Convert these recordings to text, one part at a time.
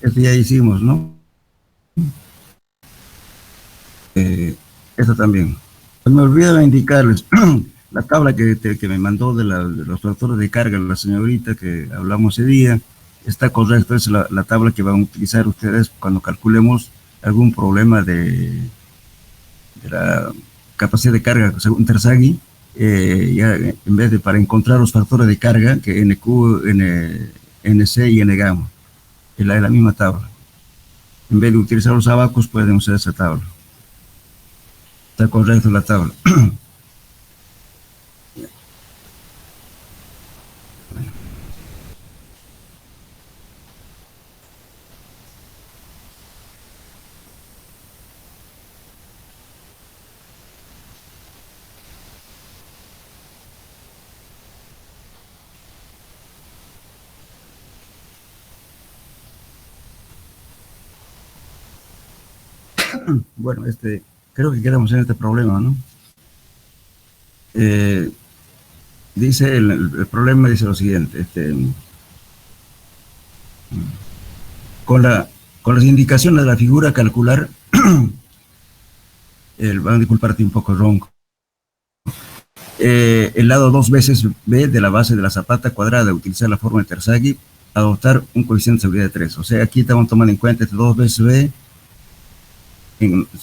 Esto ya hicimos, ¿no? Esto también. Me olvidaba indicarles la tabla que me mandó de los factores de carga la señorita que hablamos ese día. Está correcto, es la tabla que van a utilizar ustedes cuando calculemos algún problema de la capacidad de carga según Terzaghi. Ya en vez de para encontrar los factores de carga que NQ, NC y N gamma, es la misma tabla. En vez de utilizar los abacos pueden usar esa tabla. Está correcto la tabla. Bueno, creo que quedamos en este problema, ¿no? Dice el problema dice lo siguiente, con las indicaciones de la figura calcular, van a disculparte un poco ronco, el lado 2 veces b de la base de la zapata cuadrada, utilizar la forma de Terzaghi, adoptar un coeficiente de seguridad de 3. O sea, aquí estamos tomando en cuenta este 2 veces b,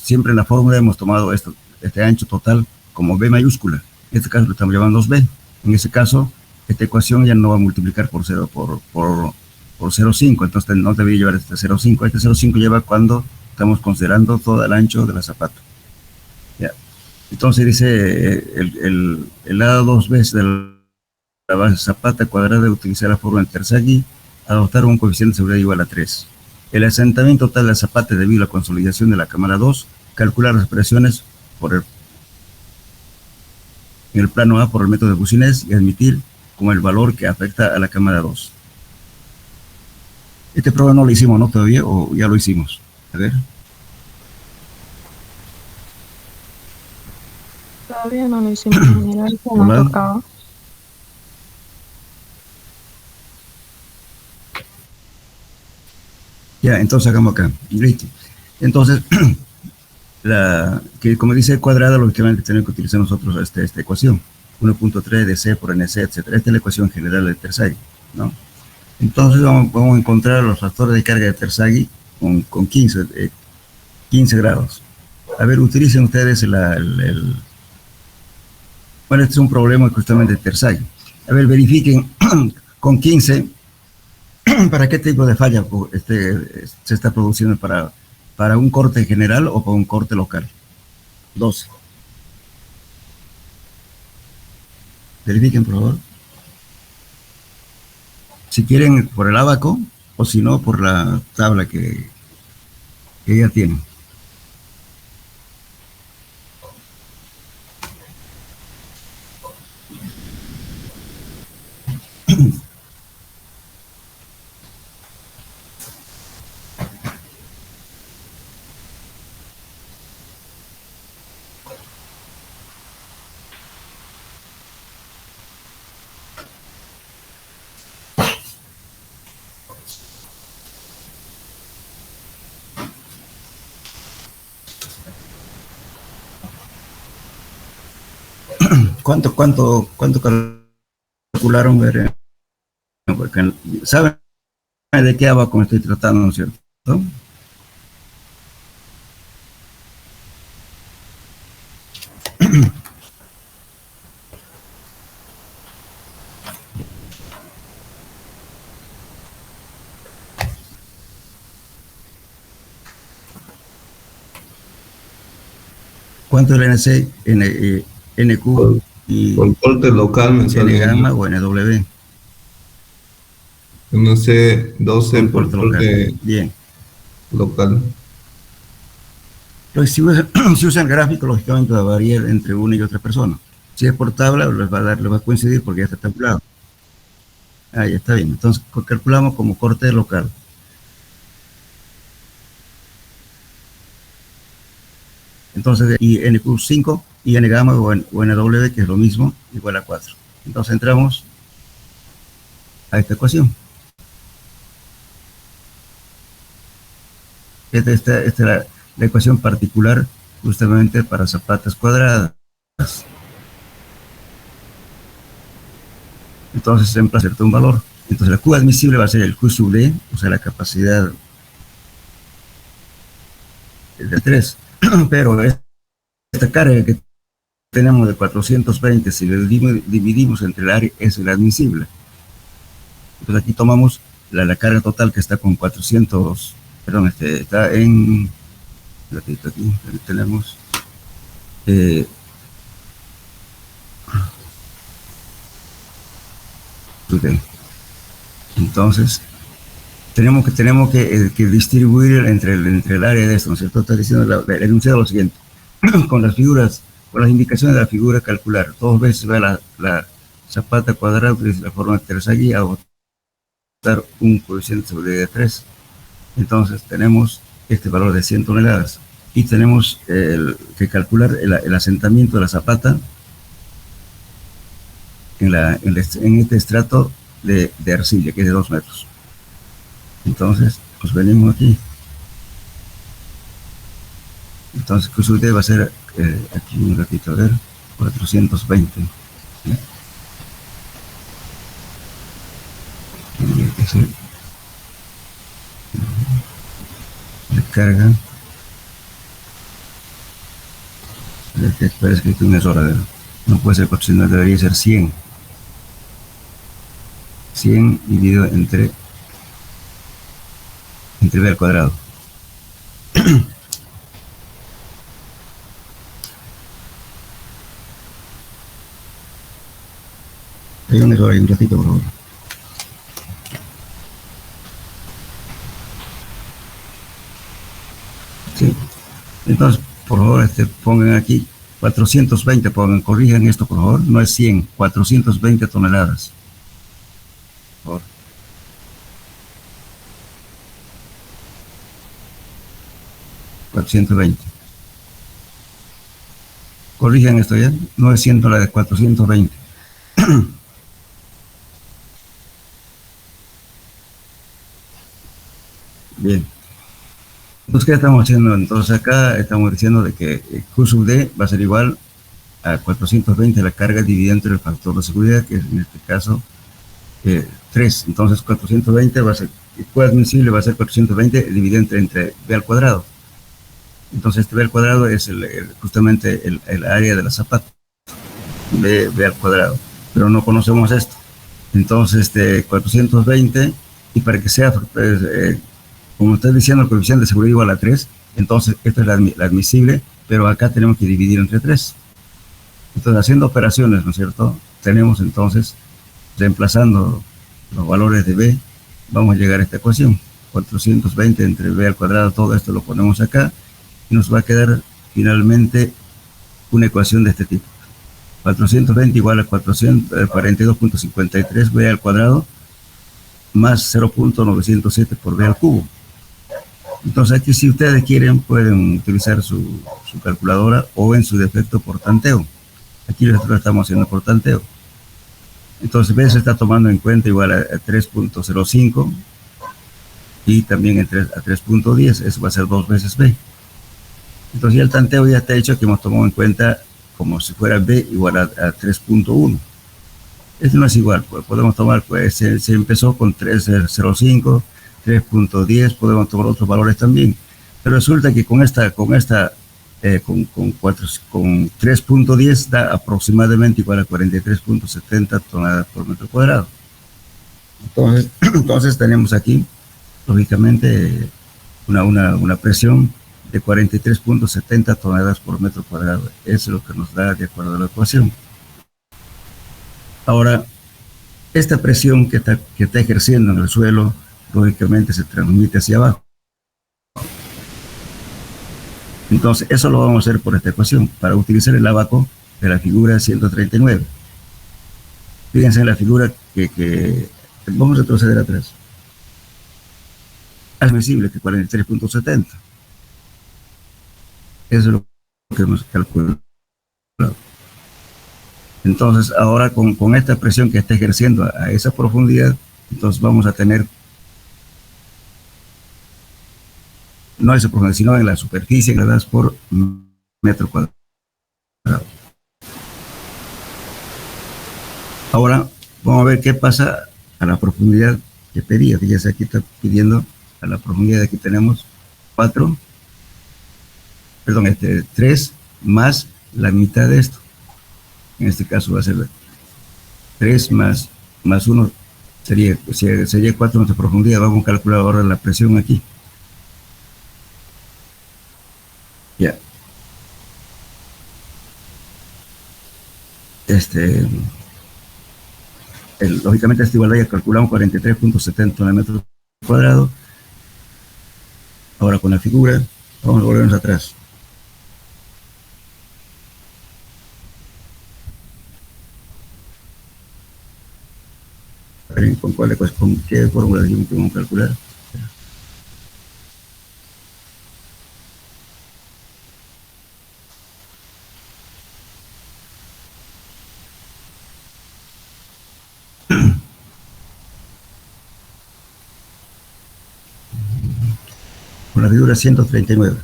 siempre en la fórmula hemos tomado este ancho total como b mayúscula. En este caso lo estamos llamando 2b. En ese caso, esta ecuación ya no va a multiplicar por 0,5, entonces no debería llevar este 0,5. Este 0,5 lleva cuando estamos considerando todo el ancho de la zapata. Ya. Entonces dice el lado 2 veces de la base zapata cuadrada, utilizar la fórmula de Terzaghi, adoptar un coeficiente de seguridad igual a 3. El asentamiento total de la zapata debido a la consolidación de la cámara 2, calcular las presiones en el plano A por el método de Boussinesq y admitir como el valor que afecta a la cámara 2. Este problema no lo hicimos, ¿no? Todavía, o ya lo hicimos. A ver. Todavía no lo hicimos en general, no tocaba. Ya, entonces hagamos acá. Listo. Entonces, que como dice cuadrada, lógicamente tenemos que utilizar nosotros esta ecuación. 1.3 de C por NC, etc. Esta es la ecuación general de Terzaghi, ¿no? Entonces vamos a encontrar los factores de carga de Terzaghi con 15 grados. A ver, utilicen ustedes bueno, este es un problema justamente de Terzaghi. A ver, verifiquen con 15 para qué tipo de falla se está produciendo, para un corte general o para un corte local. 12. Verifiquen, por favor. Si quieren por el abaco, o si no, por la tabla que ya tienen. ¿Cuánto calcularon? Porque saben de qué abaco me estoy tratando, ¿no es cierto? ¿Cuánto es el NC, NQ y por corte local me sale N gamma o NW? NC 12 por corte bien local. Entonces, si usan gráfico, lógicamente va a variar entre una y otra persona. Si es por tabla, les va a coincidir porque ya está tabulado. Ah, ya está bien. Entonces, calculamos como corte local. Entonces, y NQ5 y N gamma o NW, que es lo mismo, igual a 4. Entonces, entramos a esta ecuación. Esta es la ecuación particular justamente para zapatas cuadradas. Entonces se emplaza un valor. Entonces la Q admisible va a ser el Q sub D, o sea, la capacidad de 3. Pero esta carga que tenemos de 420, si le dividimos entre el área, es el admisible. Entonces aquí tomamos la carga total que está con 400, perdón, está en, aquí tenemos, entonces tenemos que distribuir entre el área de esto, ¿no es cierto? Está diciendo el enunciado lo siguiente: con las figuras, con las indicaciones de la figura, calcular 2 veces va la zapata cuadrada, utiliza la forma de Terzaghi, a dar un coeficiente de seguridad de 3. Entonces tenemos este valor de 100 toneladas y tenemos que calcular el asentamiento de la zapata en este estrato de arcilla, que es de 2 metros. Entonces, pues venimos aquí. Entonces, Q sub D va a ser, aquí un ratito, a ver, 420. ¿Sí? Tendría que ser de carga. Parece que hay un error, a ver. No puede ser 400, debería ser 100. 100 dividido entre B al cuadrado. Hay un error ahí, un ratito, por favor. Sí. Entonces, por favor, pongan aquí 420, corrijan esto, por favor. No es 100, 420 toneladas. Por favor. $420. Corrijan esto ya, no es 100 toneladas, 420. Bien. Entonces, ¿qué estamos haciendo? Entonces acá estamos diciendo de que Q sub D va a ser igual a 420 la carga dividida entre el factor de seguridad, que es en este caso 3. Entonces 420 va a ser, Q admisible va a ser 420 dividido entre B al cuadrado. Entonces este B al cuadrado es justamente el área de la zapata, B al cuadrado. Pero no conocemos esto. Entonces 420, y para que sea, como está diciendo, el coeficiente de seguridad igual a 3, entonces esto es la admisible, pero acá tenemos que dividir entre 3. Entonces, haciendo operaciones, ¿no es cierto? Tenemos entonces, reemplazando los valores de B, vamos a llegar a esta ecuación. 420 entre B al cuadrado, todo esto lo ponemos acá, y nos va a quedar finalmente una ecuación de este tipo. 420 igual a 42.53 B al cuadrado, más 0.907 por B al cubo. Entonces aquí, si ustedes quieren, pueden utilizar su calculadora o en su defecto por tanteo. Aquí nosotros estamos haciendo por tanteo. Entonces B se está tomando en cuenta igual a 3.05 y también a 3.10, eso va a ser 2 veces B. Entonces ya el tanteo ya está hecho, que hemos tomado en cuenta como si fuera B igual a 3.1. Este no es igual, pues podemos tomar, pues se empezó con 3.05, 3.10, podemos tomar otros valores también. Pero resulta que con 3.10 da aproximadamente igual a 43.70 toneladas por metro cuadrado. Entonces tenemos aquí, lógicamente, una presión de 43.70 toneladas por metro cuadrado. Eso es lo que nos da de acuerdo a la ecuación. Ahora, esta presión que está ejerciendo en el suelo, lógicamente se transmite hacia abajo. Entonces, eso lo vamos a hacer por esta ecuación, para utilizar el abaco de la figura 139. Fíjense en la figura que vamos a retroceder atrás. Es visible que 43.70. Eso es lo que hemos calculado. Entonces, ahora con esta presión que está ejerciendo a esa profundidad, entonces vamos a tener no esa profundidad, sino en la superficie gradas por metro cuadrado. Ahora vamos a ver qué pasa a la profundidad que pedía. Fíjese, aquí está pidiendo a la profundidad, aquí tenemos 3 más la mitad de esto. En este caso va a ser 3 más 1, sería 4 metros de profundidad. Vamos a calcular ahora la presión aquí. Ya. Lógicamente esta igualdad ya calculamos 43.70 metros cuadrados. Ahora con la figura, vamos a volvernos atrás. ¿Con qué fórmula dijimos que vamos a calcular? Con la figura 139.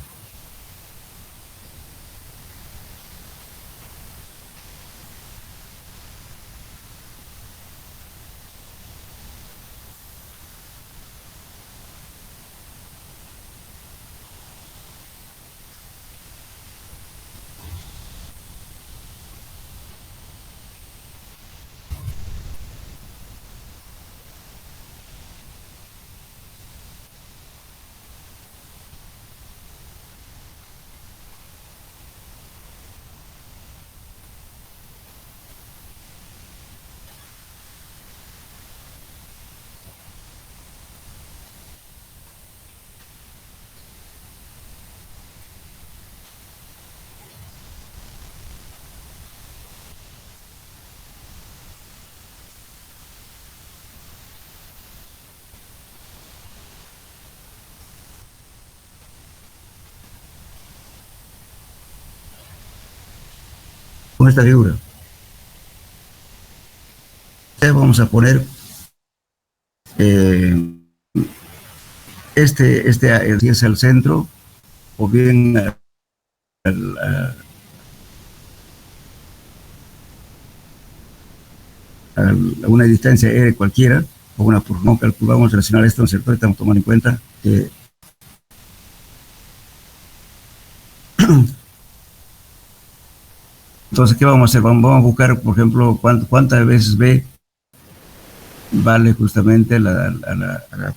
Con esta figura vamos a poner si es al centro o bien a una distancia R cualquiera, o una por no calculamos relacionar esto, ¿no es cierto? Estamos tomando en cuenta que entonces, ¿qué vamos a hacer? Vamos a buscar, por ejemplo, cuántas veces B vale justamente la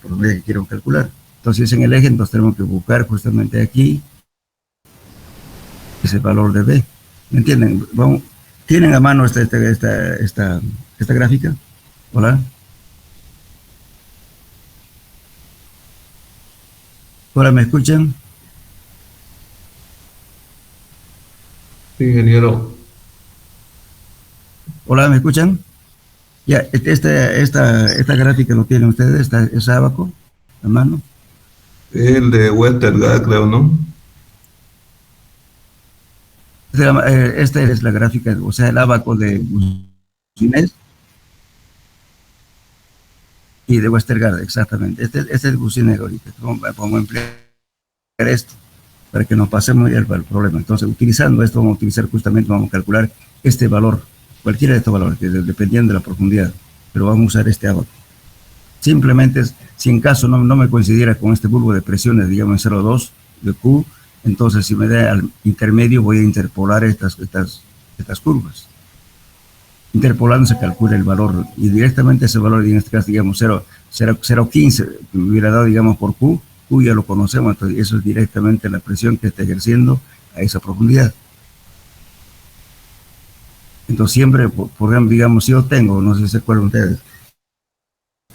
profundidad que quiero calcular. Entonces, en el eje, entonces tenemos que buscar justamente aquí ese valor de B. ¿Me entienden? ¿Tienen a mano esta gráfica? ¿Hola? ¿Ahora me escuchan? Sí, ingeniero. Hola, ¿me escuchan? Ya, esta gráfica lo tienen ustedes, esa abajo, a mano. El de Westergaard, creo, ¿no? Esta es la gráfica, o sea, el abaco de Bucinés y de Westergaard, exactamente. Este es Bucinés ahorita. Vamos a emplear esto para que nos pasemos el problema. Entonces, utilizando esto, vamos a utilizar justamente, vamos a calcular este valor, cualquiera de estos valores, dependiendo de la profundidad, pero vamos a usar este abaco. Simplemente, si en caso no me coincidiera con este bulbo de presiones, digamos en 0,2 de Q, entonces si me da al intermedio voy a interpolar estas curvas. Interpolando se calcula el valor y directamente ese valor, en este caso digamos 0,15, que me hubiera dado digamos por Q ya lo conocemos, entonces eso es directamente la presión que está ejerciendo a esa profundidad. Entonces siempre, por ejemplo, digamos, si yo tengo, no sé si se acuerdan ustedes,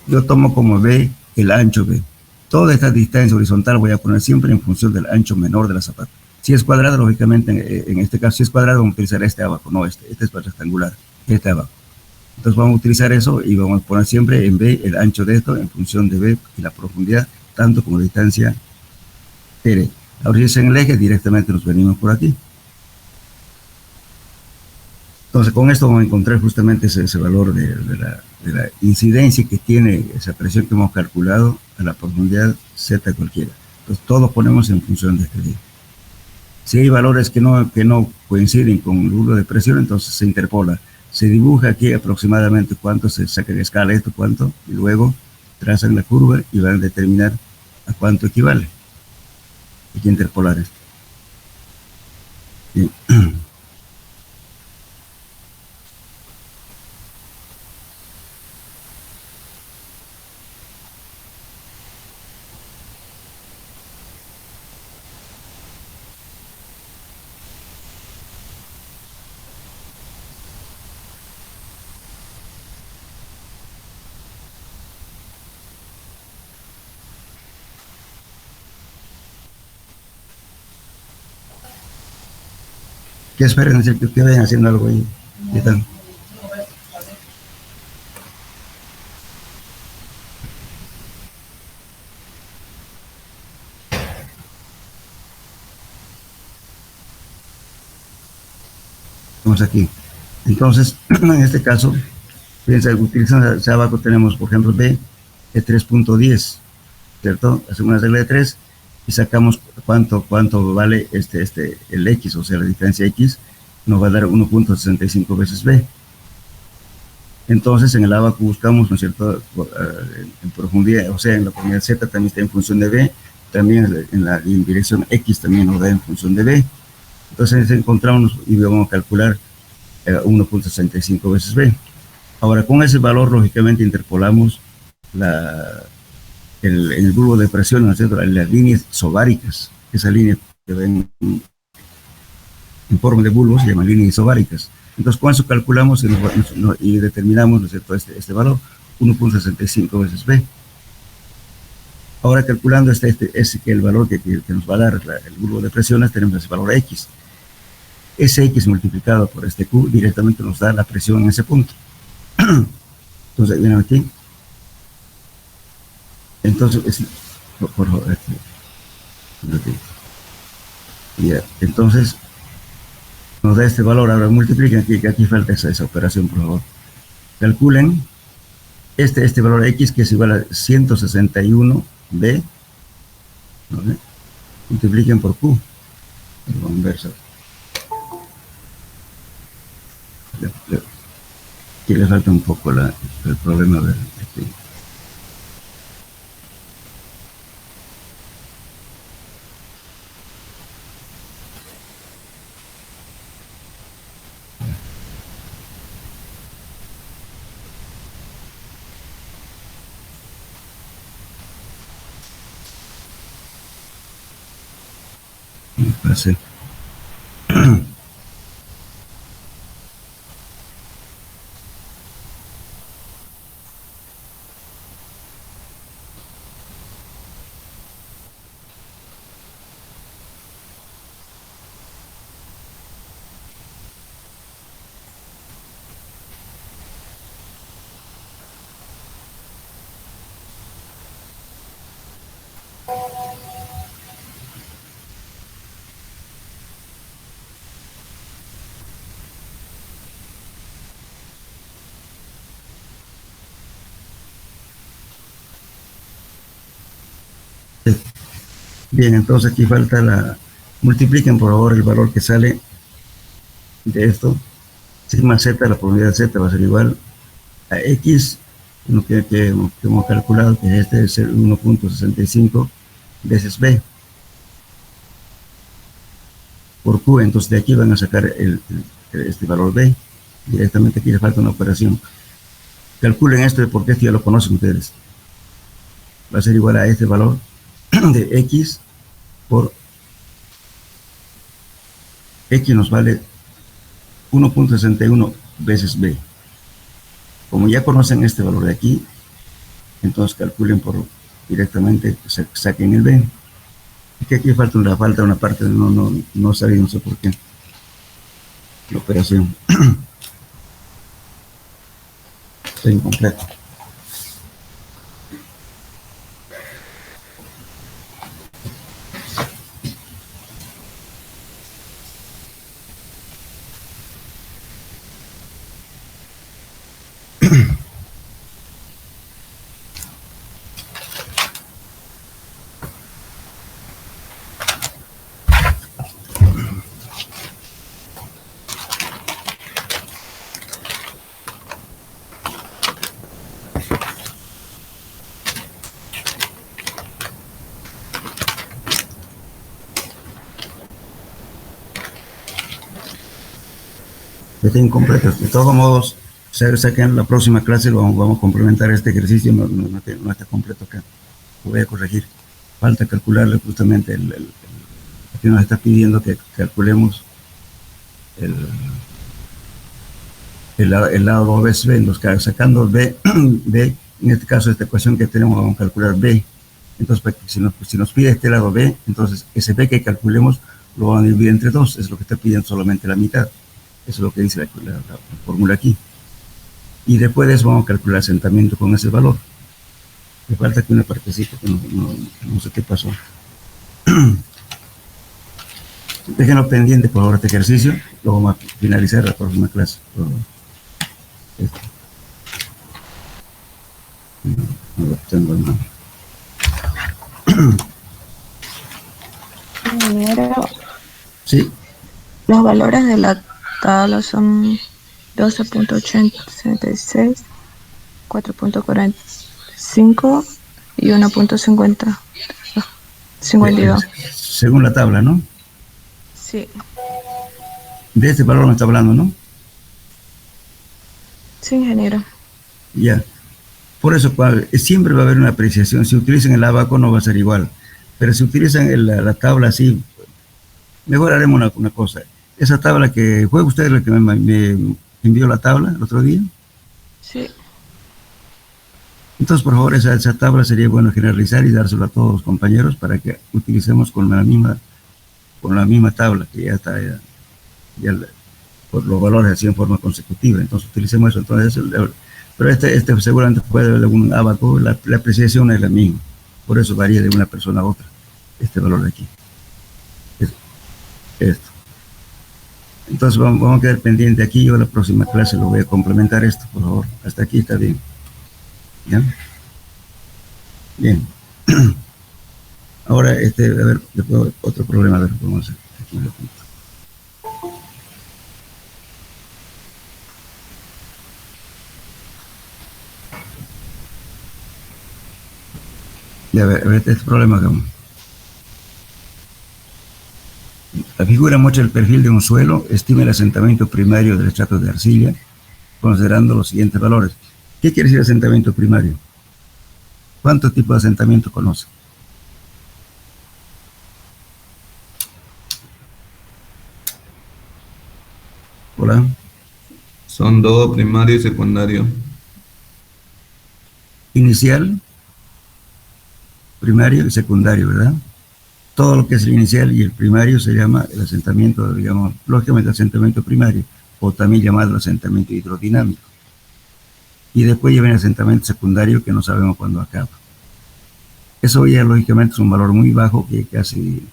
yo tomo como B el ancho B. Toda esta distancia horizontal voy a poner siempre en función del ancho menor de la zapata. Si es cuadrada, lógicamente, en este caso, si es cuadrado, vamos a utilizar este abajo, no este es rectangular, este abajo. Entonces vamos a utilizar eso y vamos a poner siempre en B el ancho de esto en función de B y la profundidad, tanto como distancia R. Ahora si es en el eje, directamente nos venimos por aquí. Entonces con esto vamos a encontrar justamente ese valor de la incidencia que tiene esa presión que hemos calculado a la profundidad Z cualquiera. Entonces, todo ponemos en función de este día. Si hay valores que no coinciden con el bulbo de presión, entonces se interpola. Se dibuja aquí aproximadamente cuánto se saca de escala esto, cuánto, y luego trazan la curva y van a determinar a cuánto equivale. Hay que interpolar esto. Bien. ¿Qué esperan? Que vayan haciendo algo ahí. ¿Qué tal? Estamos aquí. Entonces, en este caso, fíjense, utilizando hacia abajo tenemos, por ejemplo, B de 3.10, ¿cierto? Hacemos una regla de 3 y sacamos cuánto vale el X, o sea, la diferencia X nos va a dar 1.65 veces B. Entonces, en el abaco buscamos, ¿no es cierto?, en profundidad, o sea, en la profundidad Z también está en función de B, también en la dirección X también nos da en función de B. Entonces, encontramos y vamos a calcular 1.65 veces B. Ahora, con ese valor, lógicamente, interpolamos el bulbo de presión, ¿no es cierto?, las líneas isobáricas. Esa línea que ven en forma de bulbo se llama líneas isobáricas. Entonces, con eso calculamos y determinamos, ¿no es cierto?, este valor, 1.65 veces B. Ahora, calculando el valor que nos va a dar el bulbo de presiones, tenemos ese valor X. Ese X multiplicado por este Q directamente nos da la presión en ese punto. Entonces, vienen aquí. Entonces, por favor, aquí. Ya, entonces, nos da este valor. Ahora multipliquen aquí, que aquí falta esa operación, por favor. Calculen este valor X, que es igual a 161B, ¿no? Multipliquen por Q, lo inverso. Aquí le falta un poco el problema de aquí. Me parece. Bien, entonces aquí falta multipliquen por favor el valor que sale de esto. Sigma Z, la probabilidad Z va a ser igual a X, que hemos calculado que este es 1.65 veces B por Q. Entonces de aquí van a sacar este valor B. Directamente aquí le falta una operación. Calculen esto porque esto ya lo conocen ustedes. Va a ser igual a este valor de X por X nos vale 1.61 veces B. Como ya conocen este valor de aquí, entonces calculen directamente, saquen el B. Es que aquí falta una parte, no sabía, no sé por qué. La operación está incompleta. está incompleto. De todos modos, sé que en la próxima clase vamos a complementar este ejercicio, no está completo acá. Lo voy a corregir. Falta calcularle justamente que nos está pidiendo que calculemos el lado 2 veces B, sacando B, B, en este caso esta ecuación que tenemos vamos a calcular B. Entonces, si nos pide este lado B, entonces ese B que calculemos lo van a dividir entre 2, es lo que está pidiendo solamente la mitad. Eso es lo que dice la fórmula aquí. Y después de eso vamos a calcular asentamiento con ese valor. Me falta aquí una partecita que no sé qué pasó. Déjenlo pendiente por favor este ejercicio, lo vamos a finalizar la próxima clase. Esto. No lo tengo en mano. Ingeniero, Sí, los valores de la tabla son 12.866, 4.45 y 1.52. según la tabla, ¿no? Sí, De este valor me está hablando, ¿no? sí, ingeniero. Ya. Por eso siempre va a haber una apreciación. Si utilizan el abaco no va a ser igual. Pero si utilizan la tabla así, mejor haremos una cosa. Esa tabla que fue usted la que me envió la tabla el otro día. Sí, Entonces, por favor, esa tabla sería bueno generalizar y dársela a todos los compañeros para que utilicemos con la misma tabla que ya está por los valores así en forma consecutiva. Entonces, utilicemos eso. Entonces, pero este seguramente puede haber algún abaco, la apreciación es la misma. Por eso varía de una persona a otra este valor de aquí. Esto. Entonces vamos a quedar pendiente aquí. Yo en la próxima clase lo voy a complementar esto, por favor. Hasta aquí está bien. ¿Ya? Bien. Ahora, a ver, después otro problema, a ver, vamos a hacer. Aquí lo apunto. Ya, a ver este problema, vamos. La figura muestra el perfil de un suelo, estima el asentamiento primario del estrato de arcilla, considerando los siguientes valores. ¿Qué quiere decir asentamiento primario? ¿Cuántos tipos de asentamiento conoce? Hola. Son dos, primario y secundario. Inicial, primario y secundario, ¿verdad? Todo lo que es el inicial y el primario se llama el asentamiento, digamos, lógicamente asentamiento primario, o también llamado asentamiento hidrodinámico. Y después ya viene el asentamiento secundario que no sabemos cuándo acaba. Eso ya lógicamente es un valor muy bajo que casi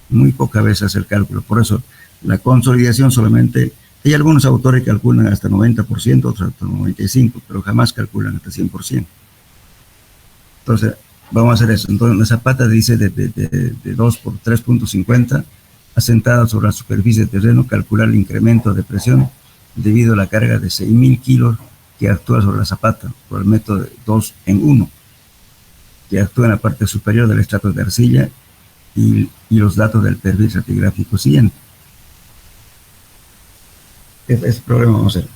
muy pocas veces hace el cálculo. Por eso la consolidación solamente, hay algunos autores que calculan hasta 90%, otros hasta 95%, pero jamás calculan hasta 100%. Entonces, vamos a hacer eso. Entonces, la zapata dice de 2 por 3.50, asentada sobre la superficie del terreno, calcular el incremento de presión debido a la carga de 6.000 kilos que actúa sobre la zapata por el método de 2 en 1, que actúa en la parte superior del estrato de arcilla y los datos del perfil estratigráfico siguiente. Ese problema vamos a hacer.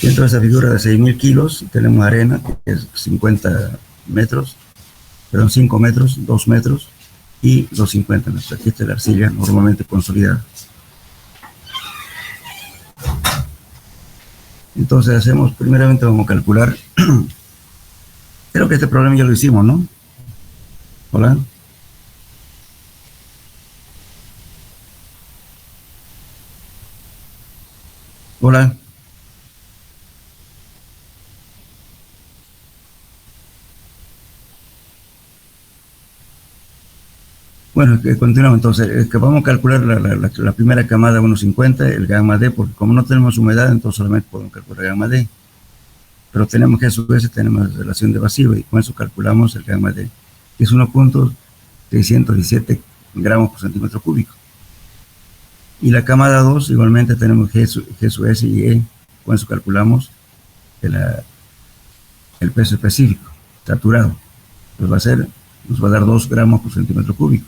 Dentro de esa figura de 6.000 kilos tenemos arena, que es 50 metros, perdón, 5 metros, 2 metros y 250 metros. Aquí está la arcilla normalmente consolidada. Entonces primeramente vamos a calcular Creo que este problema ya lo hicimos, ¿no? Hola. Hola. Bueno, que continuamos entonces. Que vamos a calcular la primera camada 1,50, el gamma D, porque como no tenemos humedad, entonces solamente podemos calcular gamma D. Pero tenemos que a su vez tenemos relación de vacío y con eso calculamos el gamma D, que es 1,617 gramos por centímetro cúbico. Y la camada 2 igualmente tenemos G sub S y E, con eso calculamos el peso específico, saturado. Pues nos va a dar 2 gramos por centímetro cúbico.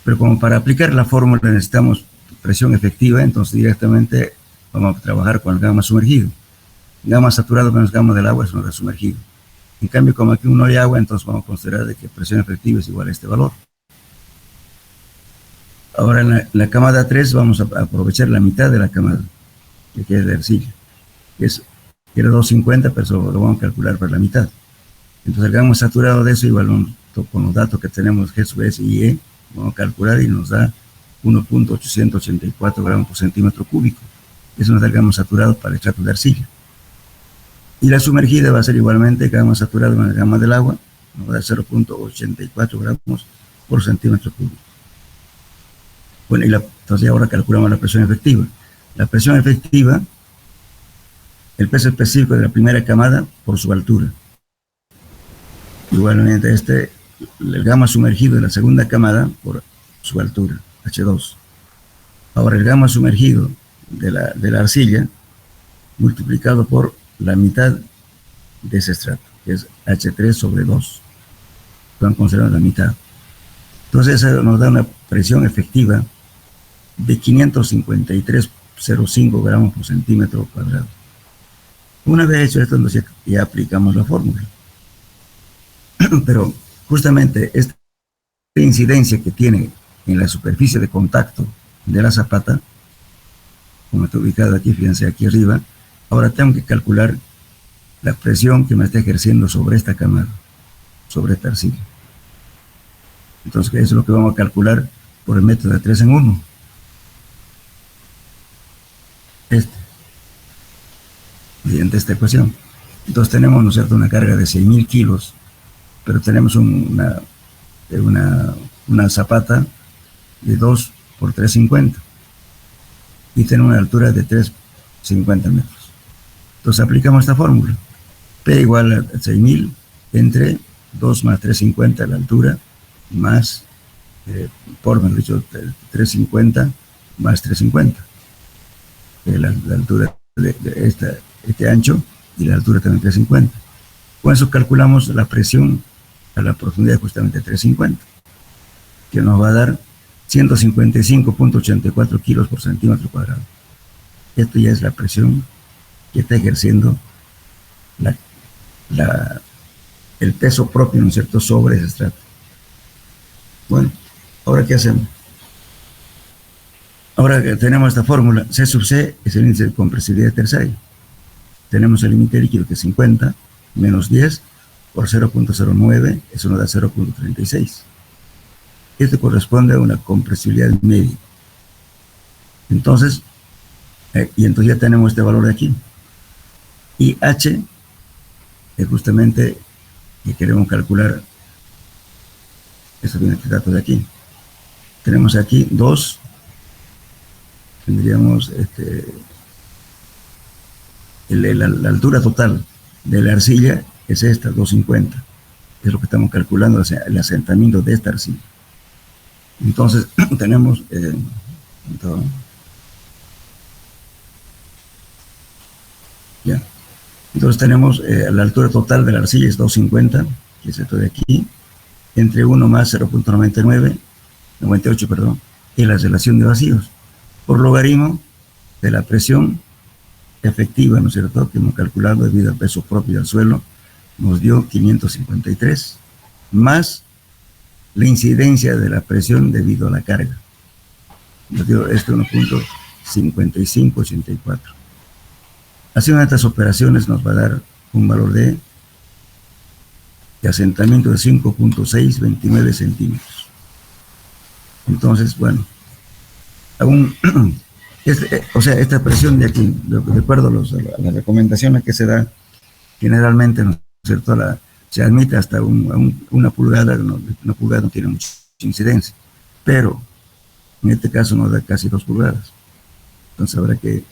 Pero como para aplicar la fórmula necesitamos presión efectiva, entonces directamente vamos a trabajar con el gamma sumergido. Gamma saturado menos gamma del agua es un sumergido. En cambio, como aquí no hay agua, entonces vamos a considerar de que presión efectiva es igual a este valor. Ahora en la camada 3 vamos a aprovechar la mitad de la camada, que queda de arcilla, que era 250, pero eso lo vamos a calcular por la mitad. Entonces el gamma saturado de eso, igual con los datos que tenemos G sub S y E, vamos a calcular y nos da 1,884 gramos por centímetro cúbico. Eso nos da el gamma saturado para el estrato de arcilla. Y la sumergida va a ser igualmente gamma saturado más gamma del agua, nos va a dar 0,84 gramos por centímetro cúbico. Bueno, entonces ahora calculamos la presión efectiva. La presión efectiva, el peso específico de la primera camada por su altura. Igualmente el gamma sumergido de la segunda camada por su altura, H2. Ahora el gamma sumergido de la arcilla multiplicado por la mitad de ese estrato, que es H3 sobre 2. Van considerando la mitad. Entonces eso nos da una presión efectiva de 553,05 gramos por centímetro cuadrado. Una vez hecho esto, entonces ya aplicamos la fórmula. Pero justamente esta incidencia que tiene en la superficie de contacto de la zapata, como está ubicado aquí, fíjense aquí arriba, ahora tengo que calcular la presión que me está ejerciendo sobre esta camada, sobre esta arcilla. Entonces eso es lo que vamos a calcular por el método de 3 en 1. Mediante esta ecuación. Entonces tenemos, ¿no es cierto?, una carga de 6,000 kilos, pero tenemos una zapata de 2 por 350 y tenemos una altura de 350 metros. Entonces aplicamos esta fórmula. P igual a 6,000 entre 2 más 350 la altura más, mejor dicho, 350 más 350. La altura de este ancho y la altura también 350. Con eso calculamos la presión a la profundidad justamente 350, que nos va a dar 155,84 kilos por centímetro cuadrado. Esto ya es la presión que está ejerciendo el peso propio, ¿no es cierto?, sobre ese estrato. Bueno, ahora ¿qué hacemos? Ahora que tenemos esta fórmula, C sub C es el índice de compresibilidad terciaria. Tenemos el límite líquido que es 50 menos 10 por 0,09, eso nos da 0,36. Esto corresponde a una compresibilidad media. Entonces, ya tenemos este valor de aquí. Y H es justamente que queremos calcular. Eso viene este dato de aquí. Tenemos aquí 2. Tendríamos la altura total de la arcilla es esta, 250. Es lo que estamos calculando, el asentamiento de esta arcilla. Entonces, tenemos... ya. Entonces tenemos la altura total de la arcilla es 250, que es esto de aquí, entre 1 más 0,98, perdón, y la relación de vacíos, por logaritmo de la presión efectiva, ¿no es cierto?, que hemos calculado debido al peso propio del suelo, nos dio 553, más la incidencia de la presión debido a la carga. Nos dio 1,5584. Haciendo estas operaciones nos va a dar un valor de de asentamiento de 5.629 centímetros. Entonces, bueno, aún, o sea, esta presión de aquí, de acuerdo a las recomendaciones que se da, generalmente, ¿no es cierto?, se admite hasta una pulgada, una pulgada no tiene mucha incidencia, pero en este caso nos da casi 2 pulgadas. Entonces habrá que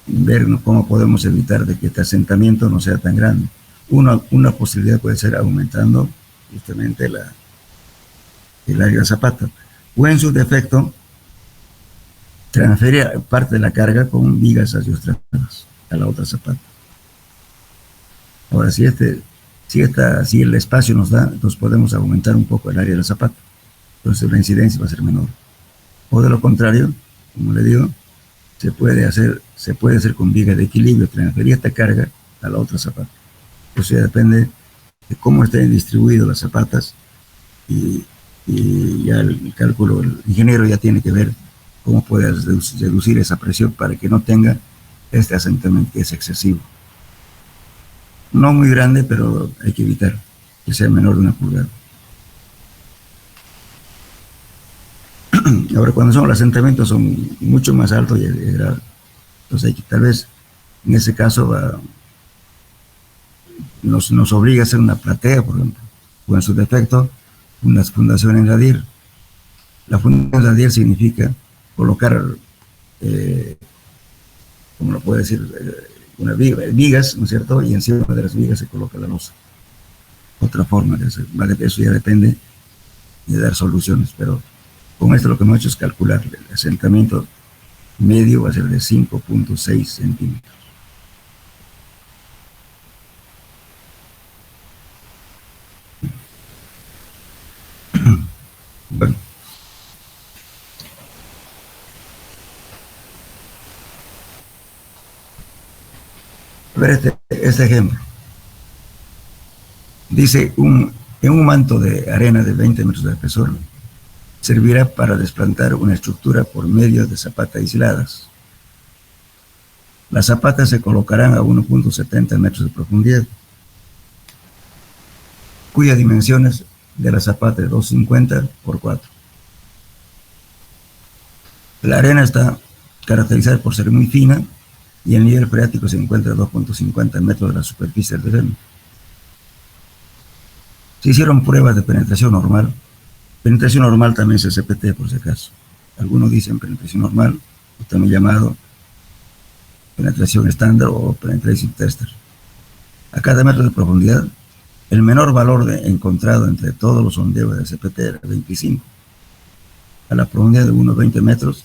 ver, ¿no?, cómo podemos evitar de que este asentamiento no sea tan grande. Una posibilidad puede ser aumentando justamente el área de zapata, o en su defecto transferir parte de la carga con vigas adiostradas a la otra zapata. Ahora, si el espacio nos da, entonces podemos aumentar un poco el área de la zapata, entonces la incidencia va a ser menor. O de lo contrario, como le digo, se puede hacer con viga de equilibrio, transferir esta carga a la otra zapata. O sea, depende de cómo estén distribuidas las zapatas, y ya el cálculo, el ingeniero ya tiene que ver cómo puede reducir esa presión para que no tenga este asentamiento que es excesivo. No muy grande, pero hay que evitar que sea menor de 1 pulgada. Ahora, cuando son los asentamientos son mucho más altos, entonces hay que, tal vez en ese caso nos obliga a hacer una platea, por ejemplo, o en su defecto unas fundaciones en radir. La fundación en radir significa colocar, como lo puede decir, vigas, ¿no es cierto?, y encima de las vigas se coloca la losa. Otra forma de hacer, ¿vale? Eso ya depende de dar soluciones, pero con esto lo que hemos hecho es calcular el asentamiento medio va a ser de 5.6 centímetros. Bueno, a ver este ejemplo. Dice, en un manto de arena de 20 metros de espesor, servirá para desplantar una estructura por medio de zapatas aisladas. Las zapatas se colocarán a 1.70 metros de profundidad, cuyas dimensiones de la zapata de 2.50 por 4. La arena está caracterizada por ser muy fina y el nivel freático se encuentra a 2.50 metros de la superficie del terreno. Se hicieron pruebas de penetración normal. Penetración normal también es CPT, por si acaso. Algunos dicen penetración normal, o también llamado penetración estándar o penetration tester. A cada metro de profundidad, el menor valor encontrado entre todos los sondeos de CPT era 25. A la profundidad de unos 20 metros,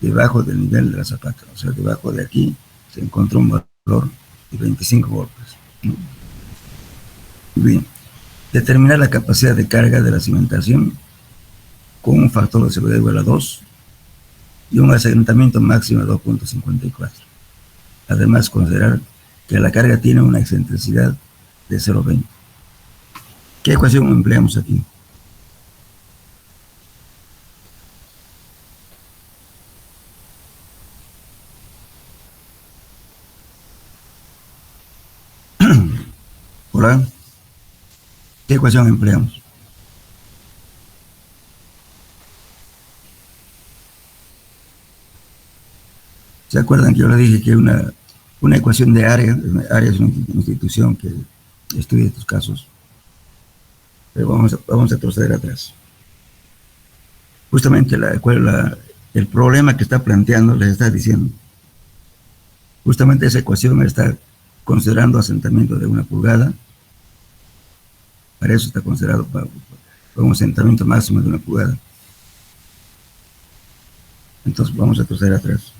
debajo del nivel de la zapata. O sea, debajo de aquí se encontró un valor de 25 golpes. Bien. Determinar la capacidad de carga de la cimentación con un factor de seguridad igual a 2 y un asentamiento máximo de 2.54. Además, considerar que la carga tiene una excentricidad de 0.20. ¿Qué ecuación empleamos aquí? Hola. ¿Qué ecuación empleamos? ¿Se acuerdan que yo le dije que una ecuación de área es una institución que estudia estos casos? Pero vamos a proceder atrás. Justamente el problema que está planteando les está diciendo. Justamente esa ecuación está considerando asentamiento de 1 pulgada. Para eso está considerado para un asentamiento máximo de 1 pulgada. Entonces vamos a proceder atrás.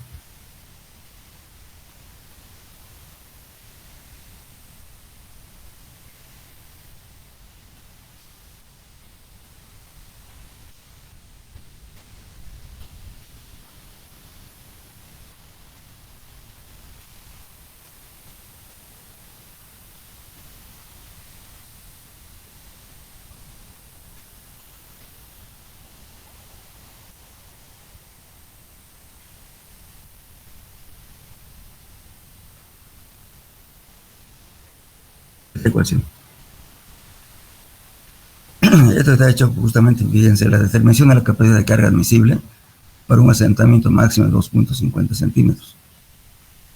Esta ecuación. Esto está hecho justamente, fíjense, la determinación de la capacidad de carga admisible para un asentamiento máximo de 2.50 centímetros.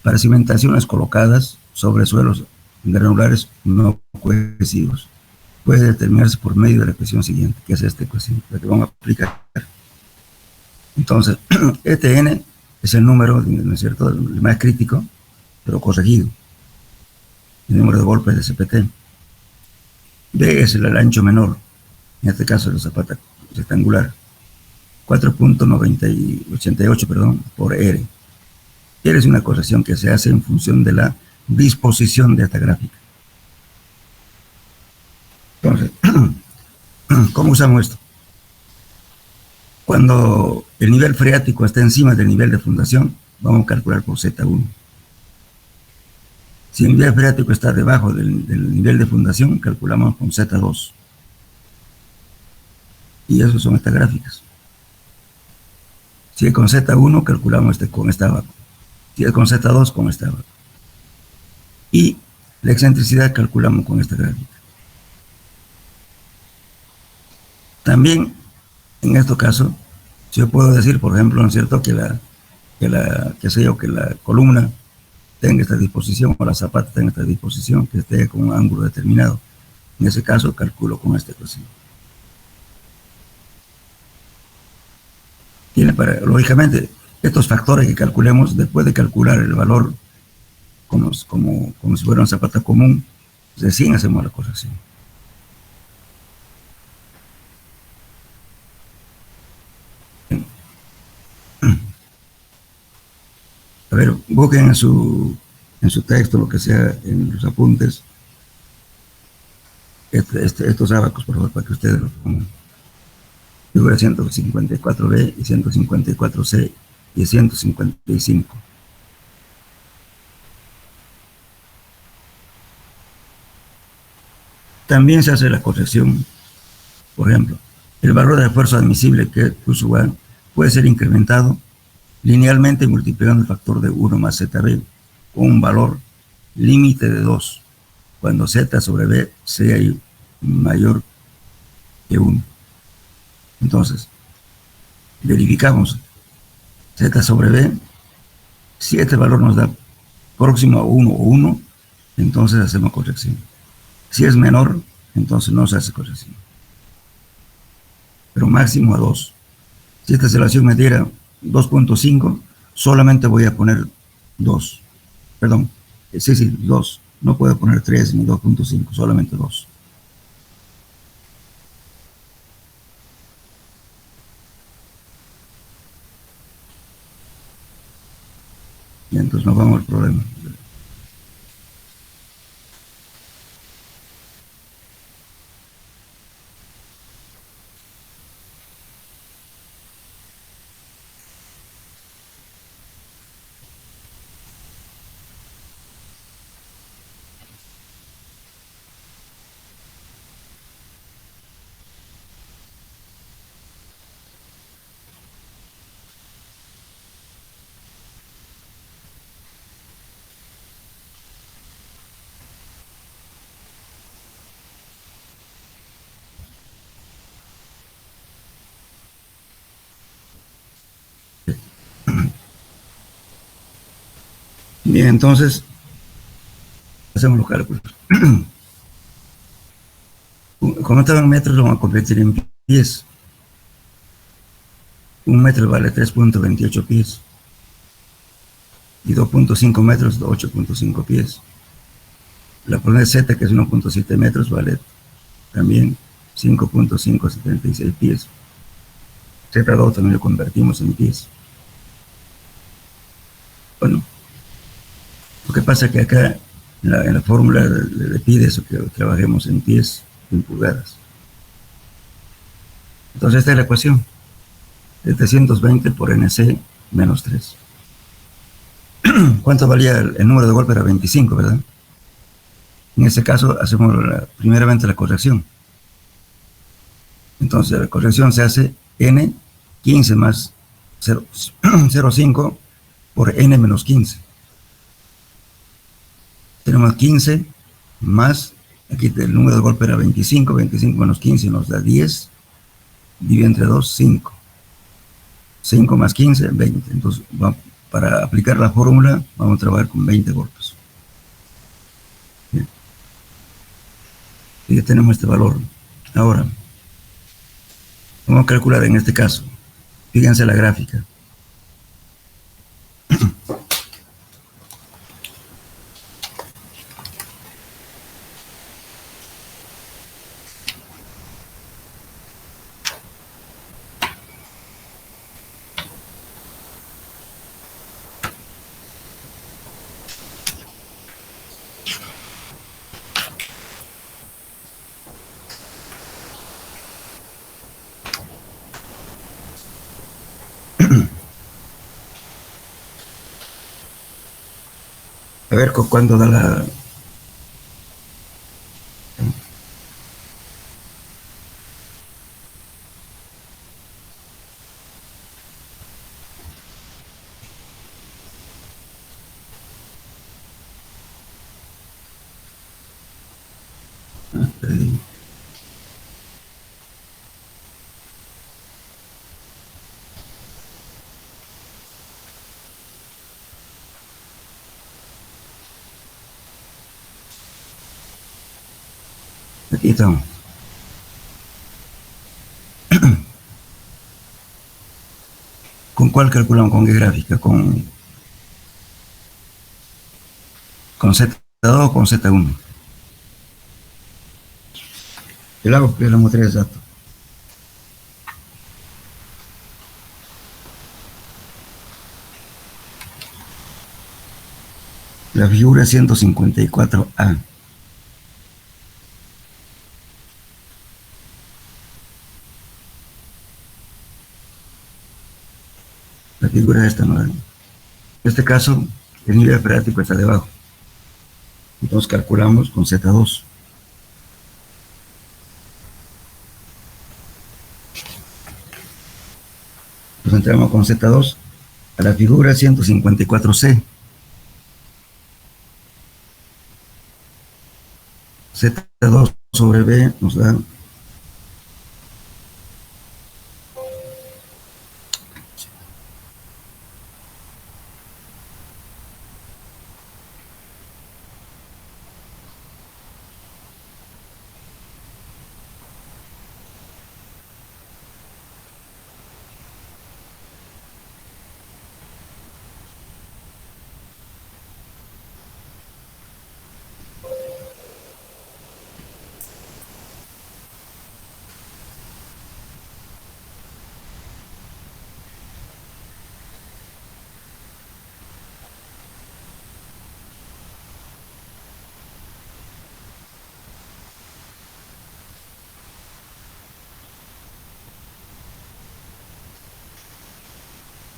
Para cimentaciones colocadas sobre suelos granulares no cohesivos, puede determinarse por medio de la ecuación siguiente, que es esta ecuación, la que vamos a aplicar. Entonces, ETN es el número, ¿no es cierto?, el más crítico, pero corregido. El número de golpes de CPT. B es el ancho menor, en este caso de la zapata rectangular, 4.9088, por R. R es una corrección que se hace en función de la disposición de esta gráfica. Entonces, ¿cómo usamos esto? Cuando el nivel freático está encima del nivel de fundación, vamos a calcular por Z1. Si el nivel freático está debajo del nivel de fundación, calculamos con Z2. Y eso son estas gráficas. Si es con Z1, calculamos con esta abajo. Si es con Z2, con esta abajo. Y la excentricidad calculamos con esta gráfica. También, en este caso, yo puedo decir, por ejemplo, ¿no es cierto?, que la columna tenga esta disposición, o la zapata tenga esta disposición, que esté con un ángulo determinado. En ese caso, calculo con esta ecuación. Lógicamente, estos factores que calculemos, después de calcular el valor como si fuera una zapata común, recién hacemos la corrección. A ver, busquen en su texto, lo que sea, en los apuntes, estos ábacos, por favor, para que ustedes los pongan. Figura 154B y 154C y 155. También se hace la corrección, por ejemplo, el valor de esfuerzo admisible, que es usual, puede ser incrementado linealmente multiplicando el factor de 1 más ZB con un valor límite de 2, cuando Z sobre B sea mayor que 1. Entonces, verificamos Z sobre B. Si este valor nos da próximo a 1 o 1, entonces hacemos corrección. Si es menor, entonces no se hace corrección. Pero máximo a 2. Si esta relación me diera 2.5, solamente voy a poner 2. Perdón, 2. No puedo poner 3 ni 2.5, solamente 2. Y entonces nos vamos al problema. Bien, entonces, hacemos los cálculos. Como estaban en metros, lo vamos a convertir en pies. Un metro vale 3.28 pies. Y 2.5 metros, 8.5 pies. La columna Z, que es 1.7 metros, vale también 5.576 pies. Z2 también lo convertimos en pies. Bueno, lo que pasa es que acá en la fórmula le pide eso, que trabajemos en pies, en pulgadas. Entonces esta es la ecuación. 720 por NC menos 3. ¿Cuánto valía el número de golpe? Era 25, ¿verdad? En este caso hacemos primeramente la corrección. Entonces la corrección se hace N 15 más 0,5 por N menos 15. Tenemos 15 más Aquí el número de golpe era 25, 25 menos 15 nos da 10, dividido entre 2, 5. 5 más 15, 20. Entonces, para aplicar la fórmula, vamos a trabajar con 20 golpes. Bien. Y ya tenemos este valor. Ahora, vamos a calcular en este caso. Fíjense la gráfica. A ver cuándo da la... Aquí estamos. ¿Con cuál calculamos? ¿Con qué gráfica? ¿Con Z2 o con Z1? Yo lo hago, la mostré exacto. La figura 154A. La figura esta, ¿no? En este caso, el nivel freático está debajo. Entonces calculamos con Z2. Nos entramos con Z2 a la figura 154C. Z2 sobre B nos da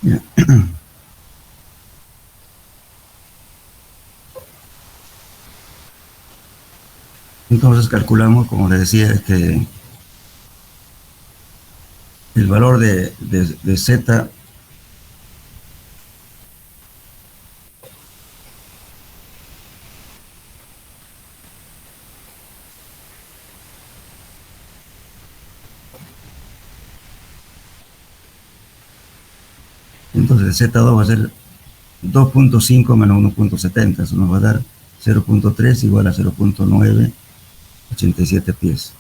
ya. Entonces calculamos, como les decía, que el valor de Z entonces Z2 va a ser 2.5 menos 1.70, eso nos va a dar 0.3 igual a 0.987 pies.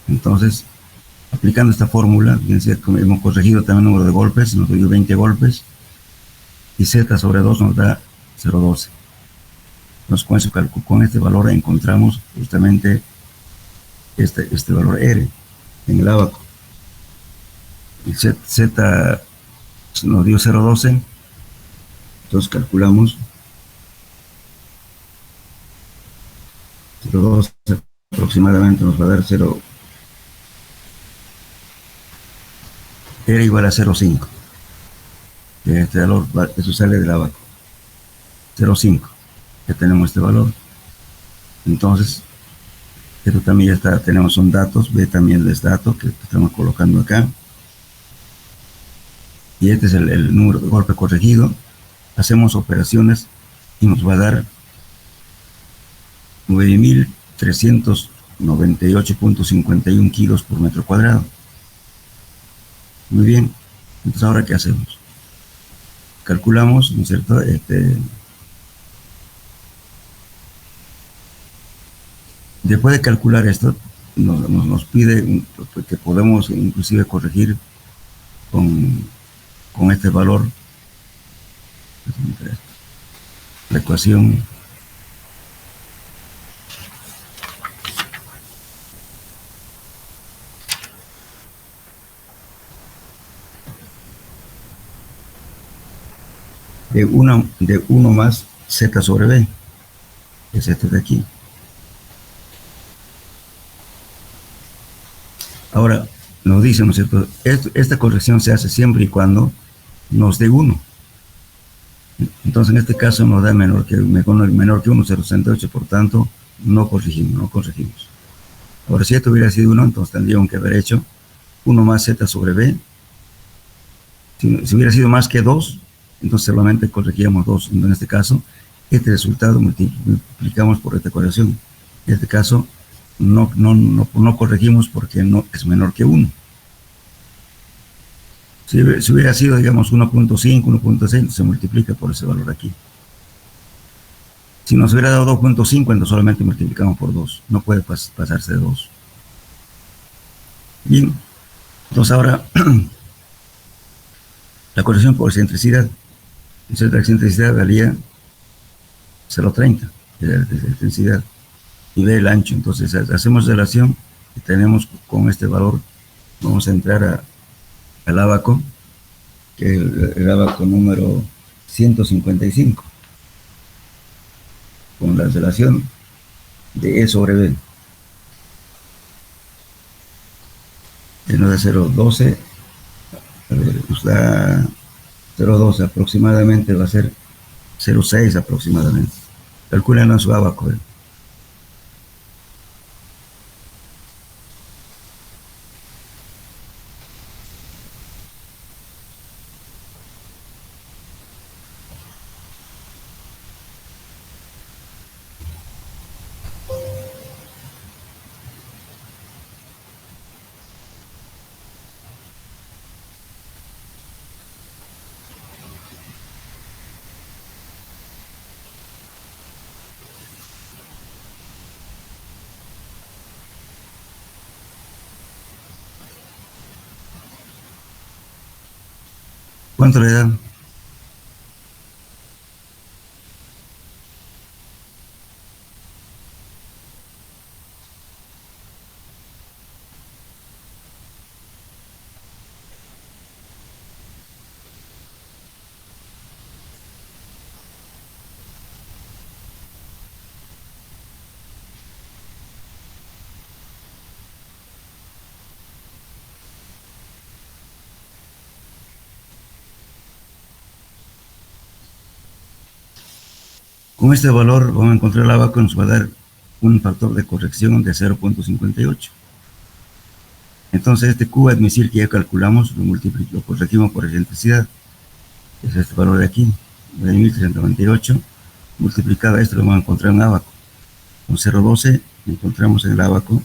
Entonces, aplicando esta fórmula, fíjense, como hemos corregido también el número de golpes, nos dio 20 golpes, y Z sobre 2 nos da 0.12. Entonces, con este valor encontramos justamente este valor R en el ábaco. Y Z nos dio 0.12, entonces calculamos 0.12 aproximadamente nos va a dar 0, era igual a 0.5. Este valor, eso sale del abaco. 0.5, ya tenemos este valor. Entonces, esto también ya está, tenemos un datos, ve también el dato que estamos colocando acá. Y este es el número de golpe corregido. Hacemos operaciones y nos va a dar 9.398.51 kilos por metro cuadrado. Muy bien. Entonces, ¿ahora qué hacemos? Calculamos, ¿no es cierto? Después de calcular esto, nos pide que podemos inclusive corregir con este valor la ecuación de 1 más z sobre b, que es este de aquí. Ahora, nos dice, ¿no es cierto? Esta corrección se hace siempre y cuando nos dé 1. Entonces, en este caso nos da menor que 1, 0,68, por tanto, no corregimos. Ahora, si esto hubiera sido 1, entonces tendríamos que haber hecho 1 más z sobre b. Si hubiera sido más que 2, entonces solamente corregíamos 2. En este caso, este resultado multiplicamos por esta corrección. En este caso, no corregimos porque no es menor que 1. Si hubiera sido, digamos, 1.5, 1.6, se multiplica por ese valor aquí. Si nos hubiera dado 2.5, entonces solamente multiplicamos por 2. No puede pasarse de 2. Bien. Entonces ahora, la corrección por excentricidad. La excentricidad valía 0.30 de la excentricidad. Y ve el ancho. Entonces hacemos relación y tenemos con este valor, vamos a entrar al ábaco, que es el ábaco número 155, con la relación de E sobre B. Nos da 0.12, nos da 0.12 aproximadamente, va a ser 0.6 aproximadamente. Calculen en su ábaco. ¿Cuánto le dan? Con este valor vamos a encontrar el ábaco, nos va a dar un factor de corrección de 0.58. Entonces este Q admisible que ya calculamos, lo corregimos por excentricidad, es este valor de aquí, 9.398, multiplicado a esto lo vamos a encontrar en ábaco. Con 0.12 encontramos en el ábaco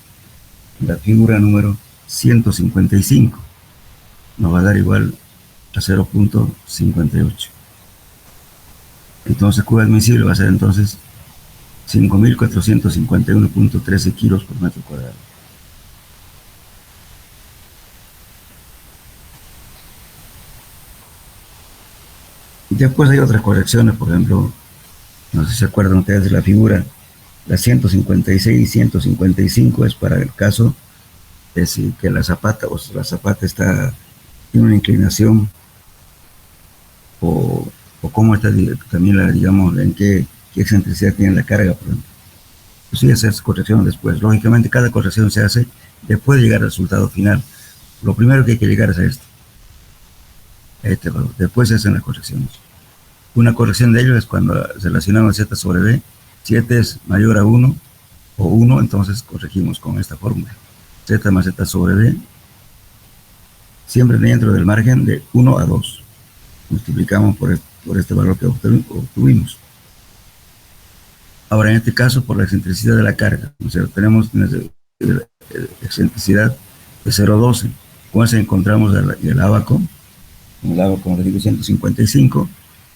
la figura número 155, nos va a dar igual a 0.58. Entonces Q admisible va a ser entonces 5.451.13 kilos por metro cuadrado. Y después hay otras correcciones, por ejemplo, no sé si se acuerdan ustedes de la figura, la 156 y 155 es para el caso de si que la zapata tiene una inclinación o cómo está también digamos, en qué excentricidad tiene la carga, por ejemplo. Pues sí, esas correcciones después. Lógicamente, cada corrección se hace después de llegar al resultado final. Lo primero que hay que llegar es a este valor. Después se hacen las correcciones. Una corrección de ello es cuando relacionamos z sobre b. Si este es mayor a 1 o 1, entonces corregimos con esta fórmula. Z más z sobre b, siempre dentro del margen de 1 a 2. Multiplicamos por este valor que obtuvimos. Ahora, en este caso, por la excentricidad de la carga, o sea, tenemos una excentricidad de 0,12. Con eso encontramos el abaco, como le digo, 155,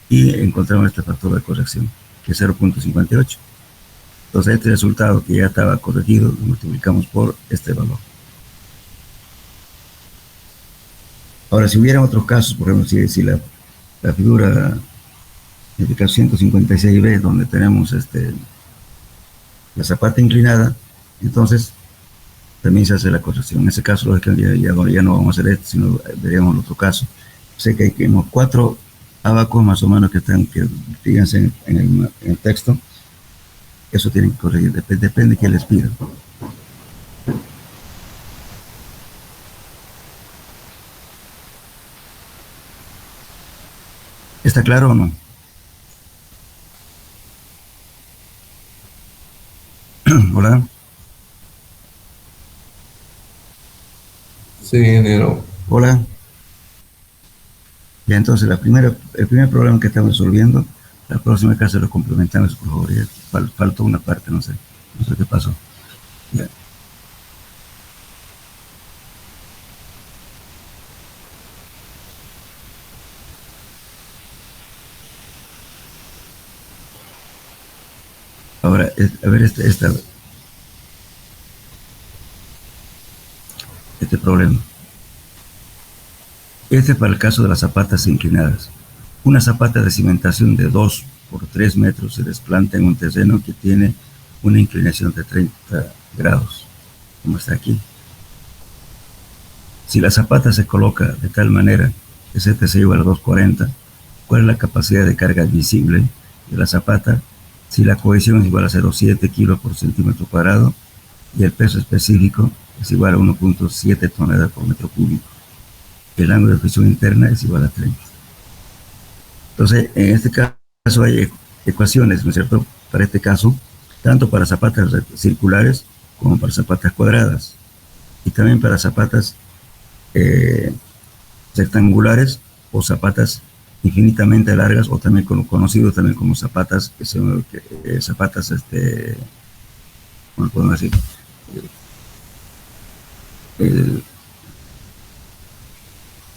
y encontramos este factor de corrección, que es 0,58. Entonces, este resultado que ya estaba corregido, lo multiplicamos por este valor. Ahora, si hubiera otros casos, por ejemplo, si la figura, en el caso 156B, donde tenemos la zapata inclinada, entonces también se hace la corrección. En ese caso, lógicamente, ya no vamos a hacer esto, sino veríamos el otro caso. Sé que hay 4 abacos más o menos que fíjense en el texto. Eso tienen que corregir, depende de quién les pida. ¿Está claro o no? Hola. Sí, ingeniero. Hola. Ya, entonces, el primer problema que estamos resolviendo, la próxima clase lo complementamos, por favor. Ya faltó una parte, no sé qué pasó. Ya. Ahora, a ver este problema. Este es para el caso de las zapatas inclinadas. Una zapata de cimentación de 2 por 3 metros se desplanta en un terreno que tiene una inclinación de 30 grados, como está aquí. Si la zapata se coloca de tal manera que ZC igual a 240, ¿cuál es la capacidad de carga visible de la zapata si la cohesión es igual a 0,7 kilos por centímetro cuadrado y el peso específico es igual a 1,7 toneladas por metro cúbico? El ángulo de fricción interna es igual a 30. Entonces, en este caso hay ecuaciones, ¿no es cierto?, para este caso, tanto para zapatas circulares como para zapatas cuadradas, y también para zapatas rectangulares o zapatas infinitamente largas, o también conocido también como zapatas, ¿cómo podemos decir?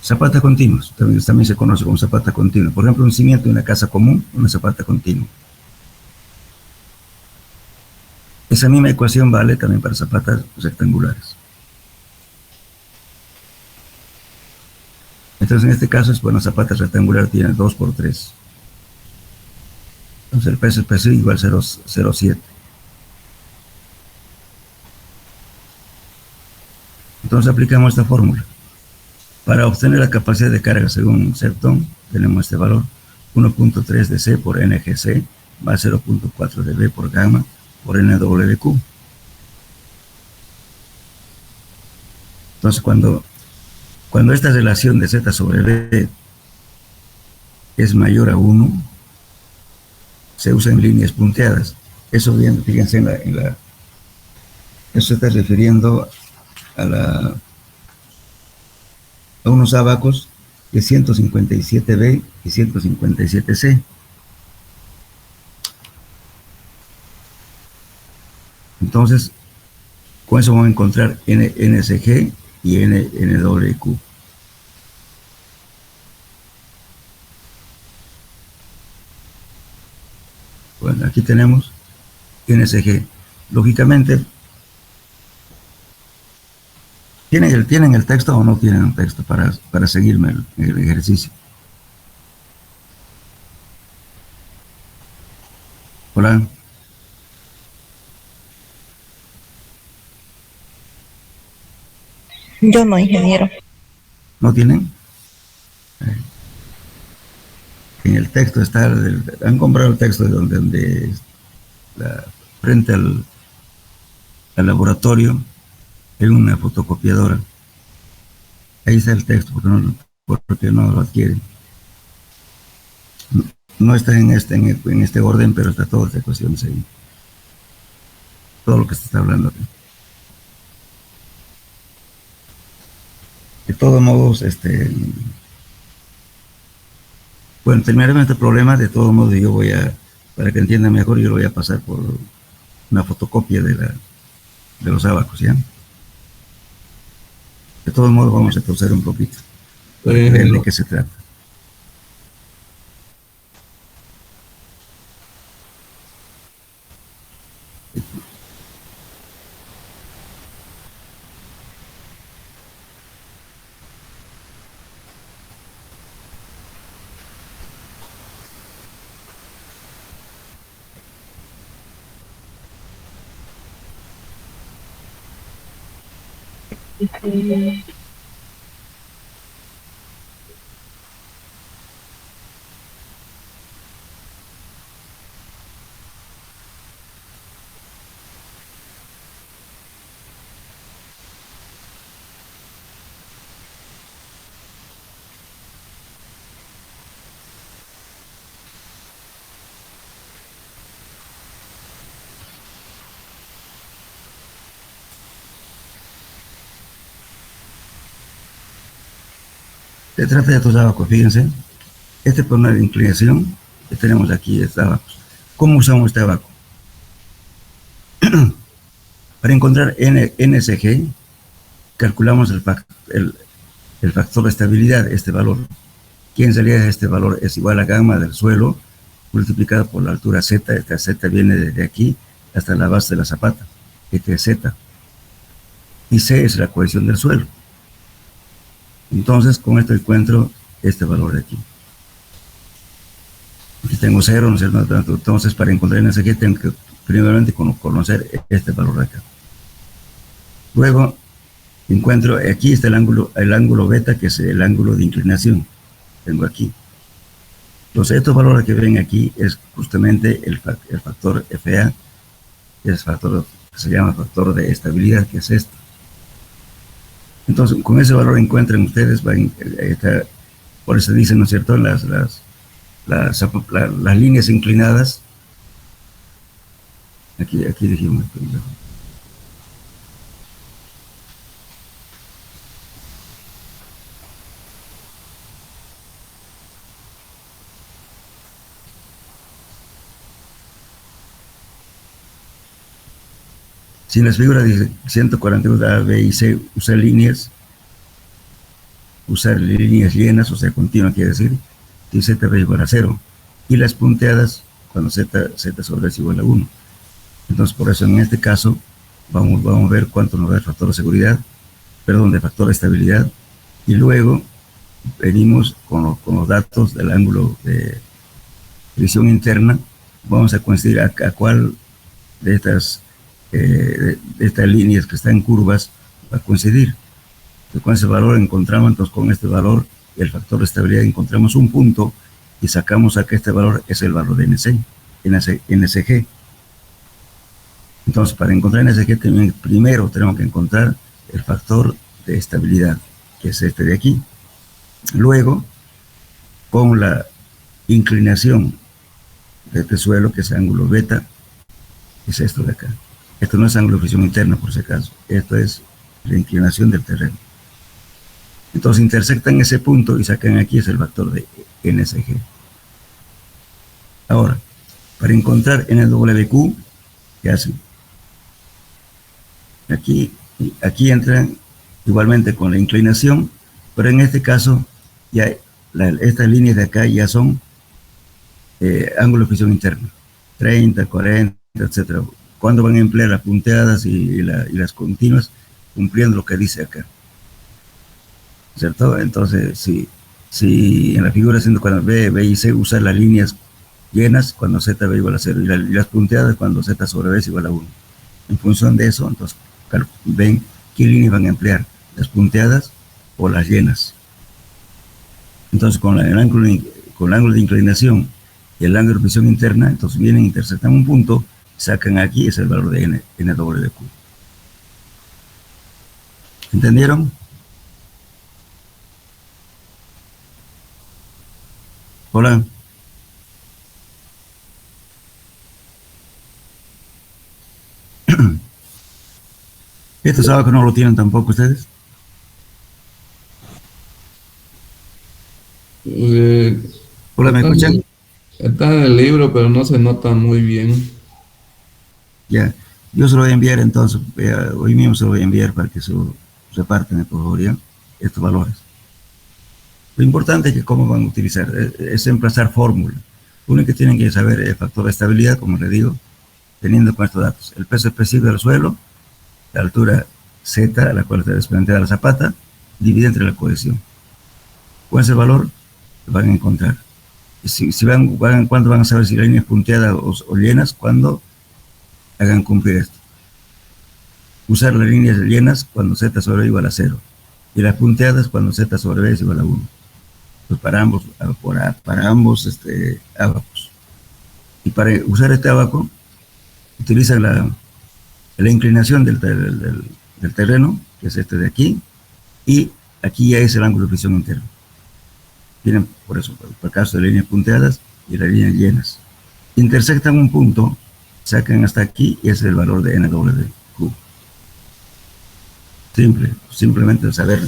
Zapatas continuas, también se conoce como zapata continua. Por ejemplo, un cimiento de una casa común, una zapata continua. Esa misma ecuación vale también para zapatas rectangulares. Entonces, en este caso, una zapata rectangular tiene 2 por 3. Entonces, el peso específico igual a 0,7. Entonces, aplicamos esta fórmula. Para obtener la capacidad de carga según Serton, tenemos este valor: 1,3 de C por NGC más 0,4 de B por gamma por NWQ. Entonces, cuando esta relación de Z sobre B es mayor a 1, se usan líneas punteadas. Eso bien, fíjense eso se está refiriendo a unos abacos de 157B y 157C. Entonces, con eso vamos a encontrar NSG y NWQ. Bueno, aquí tenemos NSG. Lógicamente, ¿tienen el texto o no tienen un texto para seguirme el ejercicio? Hola. Yo no, ingeniero. ¿No tienen? En el texto está, han comprado el texto donde frente al laboratorio en una fotocopiadora. Ahí está el texto, porque no lo adquieren. No está en este orden, pero está toda esta cuestión ahí. Todo lo que se está hablando aquí. De todos modos, bueno, terminaremos este problema. De todos modos, yo voy a Para que entiendan mejor, yo lo voy a pasar por una fotocopia de los abacos, ¿ya? De todos modos, vamos a torcer un poquito para que vean de qué se trata. Se trata de estos abacos, fíjense. Este por una inclinación que tenemos aquí, este abaco. ¿Cómo usamos este abaco? Para encontrar NSG, calculamos el factor de estabilidad, este valor. Que en realidad este valor es igual a gamma del suelo multiplicado por la altura Z. Esta Z viene desde aquí hasta la base de la zapata. Este es Z. Y C es la cohesión del suelo. Entonces, con esto encuentro este valor de aquí. Aquí tengo 0, ¿no es cierto? Entonces, para encontrar NSG tengo que primeramente conocer este valor de acá. Luego, encuentro, aquí está el ángulo beta, que es el ángulo de inclinación. Tengo aquí. Entonces, estos valores que ven aquí es justamente el factor FA, que es factor que se llama factor de estabilidad, que es esto. Entonces, con ese valor encuentran ustedes, por eso dicen, ¿no es cierto?, las líneas inclinadas. Aquí dijimos. Si en las figuras dice 142 A, B y C, usar líneas llenas, o sea, continuas, quiere decir, y Z va igual a 0. Y las punteadas, cuando Z sobre es igual a 1. Entonces, por eso en este caso, vamos a ver cuánto nos da el factor de seguridad, de factor de estabilidad, y luego venimos con los datos del ángulo de visión interna. Vamos a coincidir a cuál de estas líneas que están en curvas va a coincidir. Entonces, con ese valor encontramos, entonces con este valor, el factor de estabilidad, encontramos un punto y sacamos a que este valor es el valor de NSG. Entonces, para encontrar NSG, primero tenemos que encontrar el factor de estabilidad, que es este de aquí. Luego, con la inclinación de este suelo, que es ángulo beta, es esto de acá. Esto no es ángulo de fricción interna, por si acaso. Esto es la inclinación del terreno. Entonces intersectan ese punto y sacan aquí es el factor de NSG. Ahora, para encontrar NWQ, ¿qué hacen? Aquí entran igualmente con la inclinación, pero en este caso ya estas líneas de acá ya son ángulo de fricción interna, 30, 40, etcétera. Cuando van a emplear las punteadas y las continuas, cumpliendo lo que dice acá, ¿cierto? Entonces, si en la figura 140 B y C usar las líneas llenas cuando Z va igual a 0 y las punteadas cuando Z sobre B es igual a 1. En función de eso, entonces ven qué líneas van a emplear, las punteadas o las llenas. Entonces, con el ángulo de inclinación y el ángulo de visión interna, entonces vienen, intersectan un punto, sacan aquí, es el valor de NWQ. ¿Entendieron? Hola. ¿Estos abacos no lo tienen tampoco ustedes? Hola, ¿me escuchan? Está en el libro, pero no se nota muy bien. Ya, yo se lo voy a enviar entonces, hoy mismo se lo voy a enviar para que se lo reparten, por favor, ya, estos valores. Lo importante es que cómo van a utilizar, es emplazar fórmula. Lo único que tienen que saber es el factor de estabilidad, como le digo, teniendo con estos datos. El peso específico del suelo, la altura Z, a la cual está desprendida la zapata, divide entre la cohesión. ¿Cuál es el valor? Lo van a encontrar. Si ¿cuándo van a saber si la línea es punteada o llenas? Cuando hagan cumplir esto. Usar las líneas llenas cuando Z sobre B igual a 0. Y las punteadas cuando Z sobre B es igual a 1. Pues para ambos ábacos. Y para usar este ábaco, utilizan la inclinación del terreno, que es este de aquí, y aquí ya es el ángulo de fricción interno. Tienen, por eso, por caso de líneas punteadas y las líneas llenas. Intersectan un punto, sacan hasta aquí y ese es el valor de NWQ. Simplemente saber.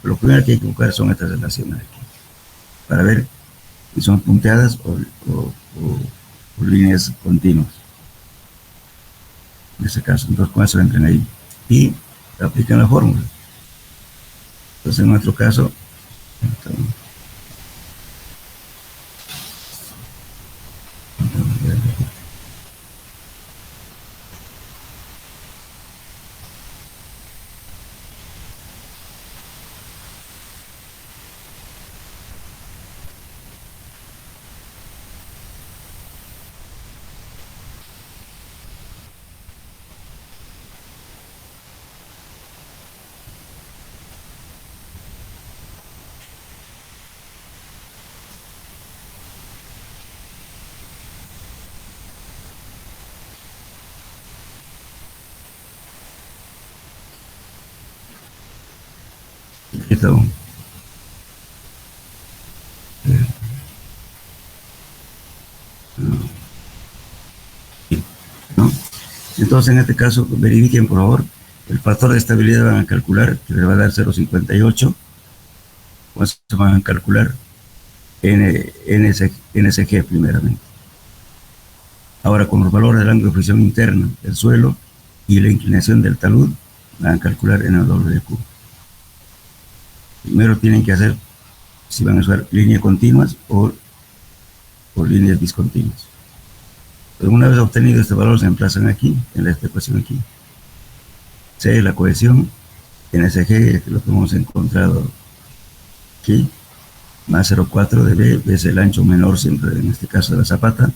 Lo primero que hay que buscar son estas relaciones aquí, para ver si son punteadas o líneas continuas. En ese caso, entonces con eso entran ahí y aplican la fórmula. Entonces en nuestro caso, esto, ¿no? Entonces en este caso verifiquen por favor el factor de estabilidad. Van a calcular que le va a dar 0,58. Pues se van a calcular NSG primeramente. Ahora con los valores del ángulo de fricción interna del suelo y la inclinación del talud van a calcular NWQ. Primero tienen que hacer si van a usar líneas continuas o líneas discontinuas. Pero una vez obtenido este valor se emplazan aquí, en esta ecuación aquí. C es la cohesión, NSG es lo que hemos encontrado aquí, más 0,4 de B es el ancho menor siempre, en este caso de la zapata,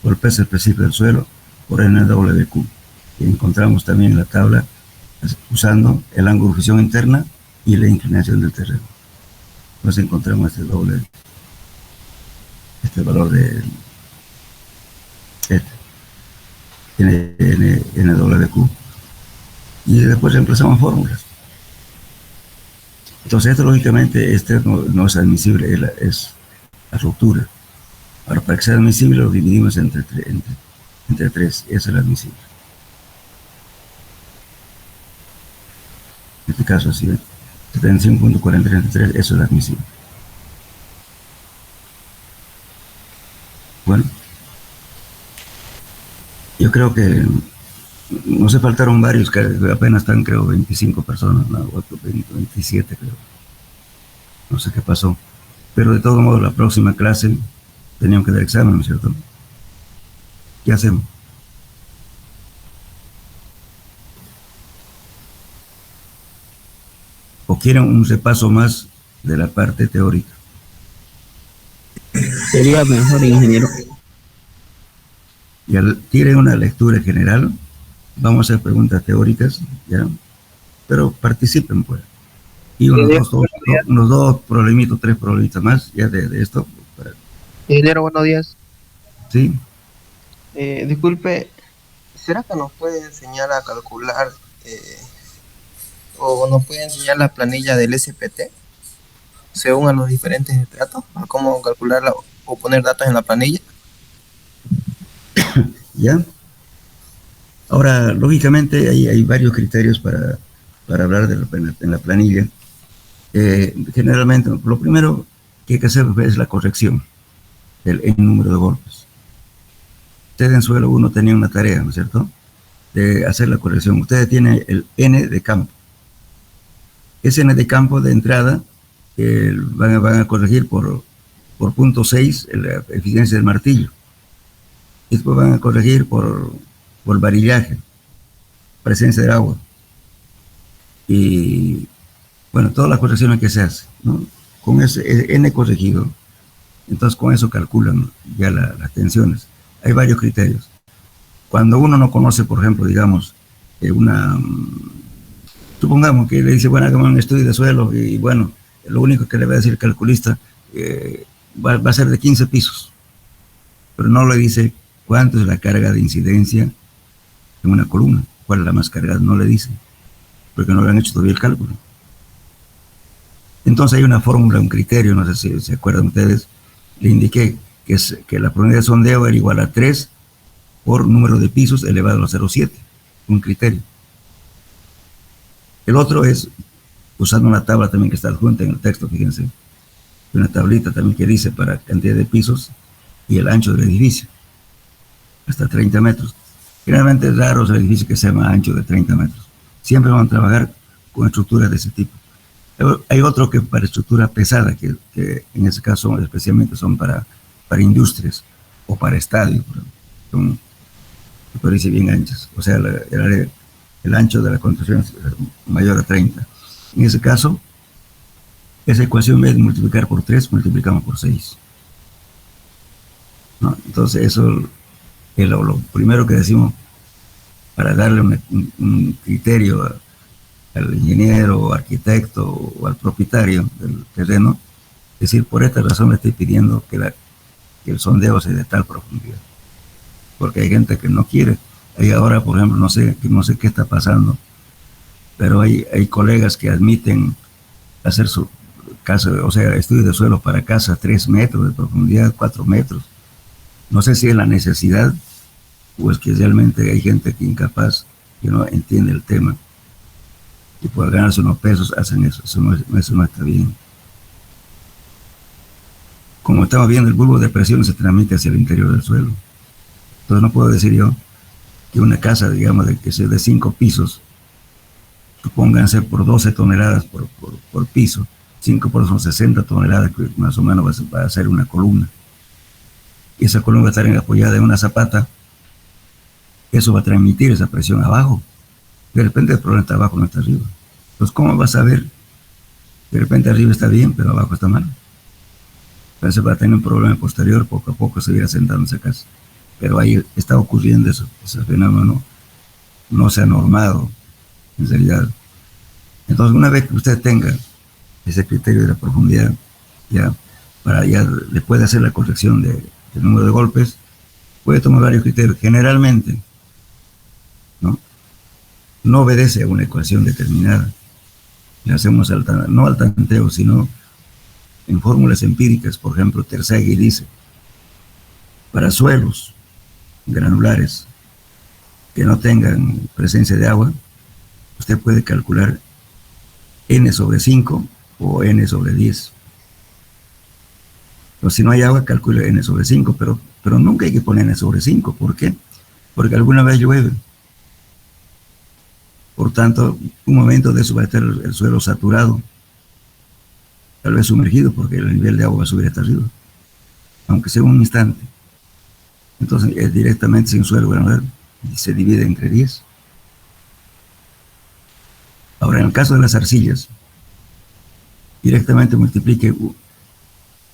por el peso específico del suelo, por NWQ. Y encontramos también en la tabla usando el ángulo de fricción interna y la inclinación del terreno. Entonces encontramos este valor de NWQ. Y después reemplazamos fórmulas. Entonces esto lógicamente no es admisible, es la ruptura. Ahora para que sea admisible lo dividimos entre 3, eso es admisible. En este caso así, 75.4033, eso es admisible. Bueno, yo creo que no se faltaron varios, que apenas están creo 25 personas, no, 27 creo. No sé qué pasó. Pero de todo modo la próxima clase teníamos que dar examen, ¿no es cierto? ¿Qué hacemos? ¿O quieren un repaso más de la parte teórica? Sería mejor, ingeniero. Ya tienen una lectura general, vamos a hacer preguntas teóricas, ¿ya? Pero participen, pues. Y unos dos problemitos, 3 problemitas más, ya de esto. Ingeniero, buenos días. Sí. Disculpe, ¿será que nos puede enseñar a calcular o nos puede enseñar la planilla del SPT según a los diferentes estratos, a cómo calcularla o poner datos en la planilla? ¿Ya? Ahora, lógicamente, hay varios criterios para hablar en la planilla. Generalmente, lo primero que hay que hacer es la corrección. del N número de golpes. Usted en suelo 1 tenía una tarea, ¿no es cierto?, de hacer la corrección. Usted tiene el N de campo. Ese N de campo de entrada van a corregir por punto 6 la eficiencia del martillo. Y después van a corregir por varillaje, presencia de agua. Y bueno, todas las correcciones que se hacen, ¿no? Con ese N corregido, entonces con eso calculan ya las tensiones. Hay varios criterios. Cuando uno no conoce, por ejemplo, digamos, supongamos que le dice, bueno, hagamos un estudio de suelo y bueno, lo único que le va a decir el calculista va a ser de 15 pisos, pero no le dice cuánto es la carga de incidencia en una columna, cuál es la más cargada, no le dice, porque no le han hecho todavía el cálculo. Entonces hay una fórmula, un criterio, no sé si se acuerdan ustedes, le indiqué que la probabilidad de sondeo era igual a 3 por número de pisos elevado a 0,7, un criterio. El otro es usando una tabla también que está adjunta en el texto, fíjense, una tablita también que dice para cantidad de pisos y el ancho del edificio, hasta 30 metros. Generalmente es raro el edificio que sea más ancho de 30 metros. Siempre van a trabajar con estructuras de ese tipo. Hay otro que para estructura pesada, que en ese caso especialmente son para industrias o para estadios, son, me parece, bien anchas. O sea, el ancho de la construcción es mayor a 30. En ese caso, esa ecuación, en vez de multiplicar por 3, multiplicamos por 6. ¿No? Entonces, eso es lo primero que decimos para darle un criterio al ingeniero, o arquitecto o al propietario del terreno. Es decir, por esta razón le estoy pidiendo que el sondeo sea de tal profundidad. Porque hay gente que no quiere. Hay ahora, por ejemplo, no sé qué está pasando, pero hay colegas que admiten hacer su casa, o sea, estudios de suelo para casas 3 metros de profundidad, 4 metros. No sé si es la necesidad o es que realmente hay gente que incapaz, que no entiende el tema y por ganarse unos pesos hacen eso. Eso no está bien. Como estamos viendo, el bulbo de presión se transmite hacia el interior del suelo. Entonces no puedo decir yo que una casa, digamos, que sea de 5 pisos, supónganse por 12 toneladas por piso, 5 por son 60 toneladas, que más o menos va a ser una columna. Y esa columna va a estar apoyada en una zapata. Eso va a transmitir esa presión abajo. De repente el problema está abajo, no está arriba. Entonces, ¿cómo vas a ver? De repente arriba está bien, pero abajo está mal. Entonces va a tener un problema posterior, poco a poco se irá sentando esa casa. Pero ahí está ocurriendo eso, ese fenómeno no se ha normado, en realidad. Entonces, una vez que usted tenga ese criterio de la profundidad, ya después de hacer la corrección del número de golpes, puede tomar varios criterios. Generalmente, no obedece a una ecuación determinada. Le hacemos no al tanteo, sino en fórmulas empíricas. Por ejemplo, Terzaghi dice, para suelos granulares que no tengan presencia de agua, usted puede calcular n sobre 5 o n sobre 10. Pero si no hay agua, calcule n sobre 5, pero nunca hay que poner n sobre 5. ¿Por qué? Porque alguna vez llueve. Por tanto, un momento de eso va a estar el suelo saturado, tal vez sumergido, porque el nivel de agua va a subir hasta arriba, aunque sea un instante. Entonces, es directamente sin suelo granular y se divide entre 10. Ahora, en el caso de las arcillas, directamente multiplique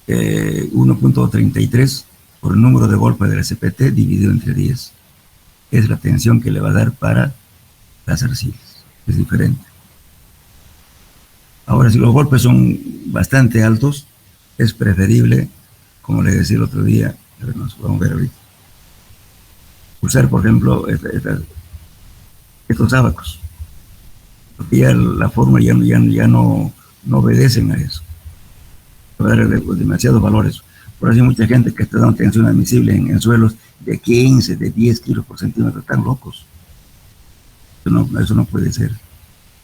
1.33 por el número de golpes del SPT dividido entre 10. Es la tensión que le va a dar para las arcillas. Es diferente. Ahora, si los golpes son bastante altos, es preferible, como les decía el otro día, nos vamos a ver ahorita, usar, por ejemplo, estos ábacos, porque ya la forma ya no obedecen a eso. Va a dar demasiados valores. Por eso hay mucha gente que está dando tensión admisible en suelos de 15, de 10 kilos por centímetro. Están locos. Eso no puede ser.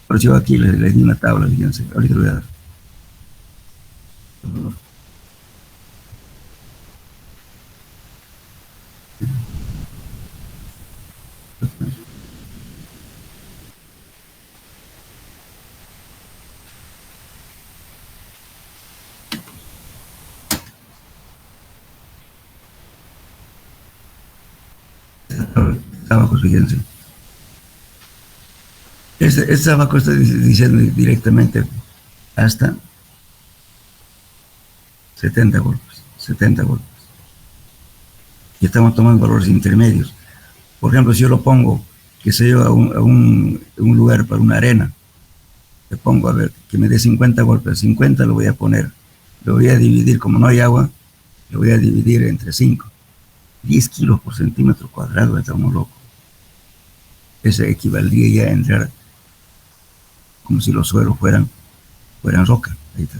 Por eso yo aquí les di una tabla, fíjense. Ahorita lo voy a dar. abajo, fíjense. Este abajo está diciendo directamente hasta 70 golpes, 70 golpes. Y estamos tomando valores intermedios. Por ejemplo, si yo lo pongo, que se lleva a un lugar para una arena, le pongo, a ver, que me dé 50 golpes, 50 lo voy a poner, lo voy a dividir, como no hay agua, lo voy a dividir entre 5, 10 kilos por centímetro cuadrado, estamos locos. Ese equivaldría ya a entrar como si los suelos fueran roca. Ahí está.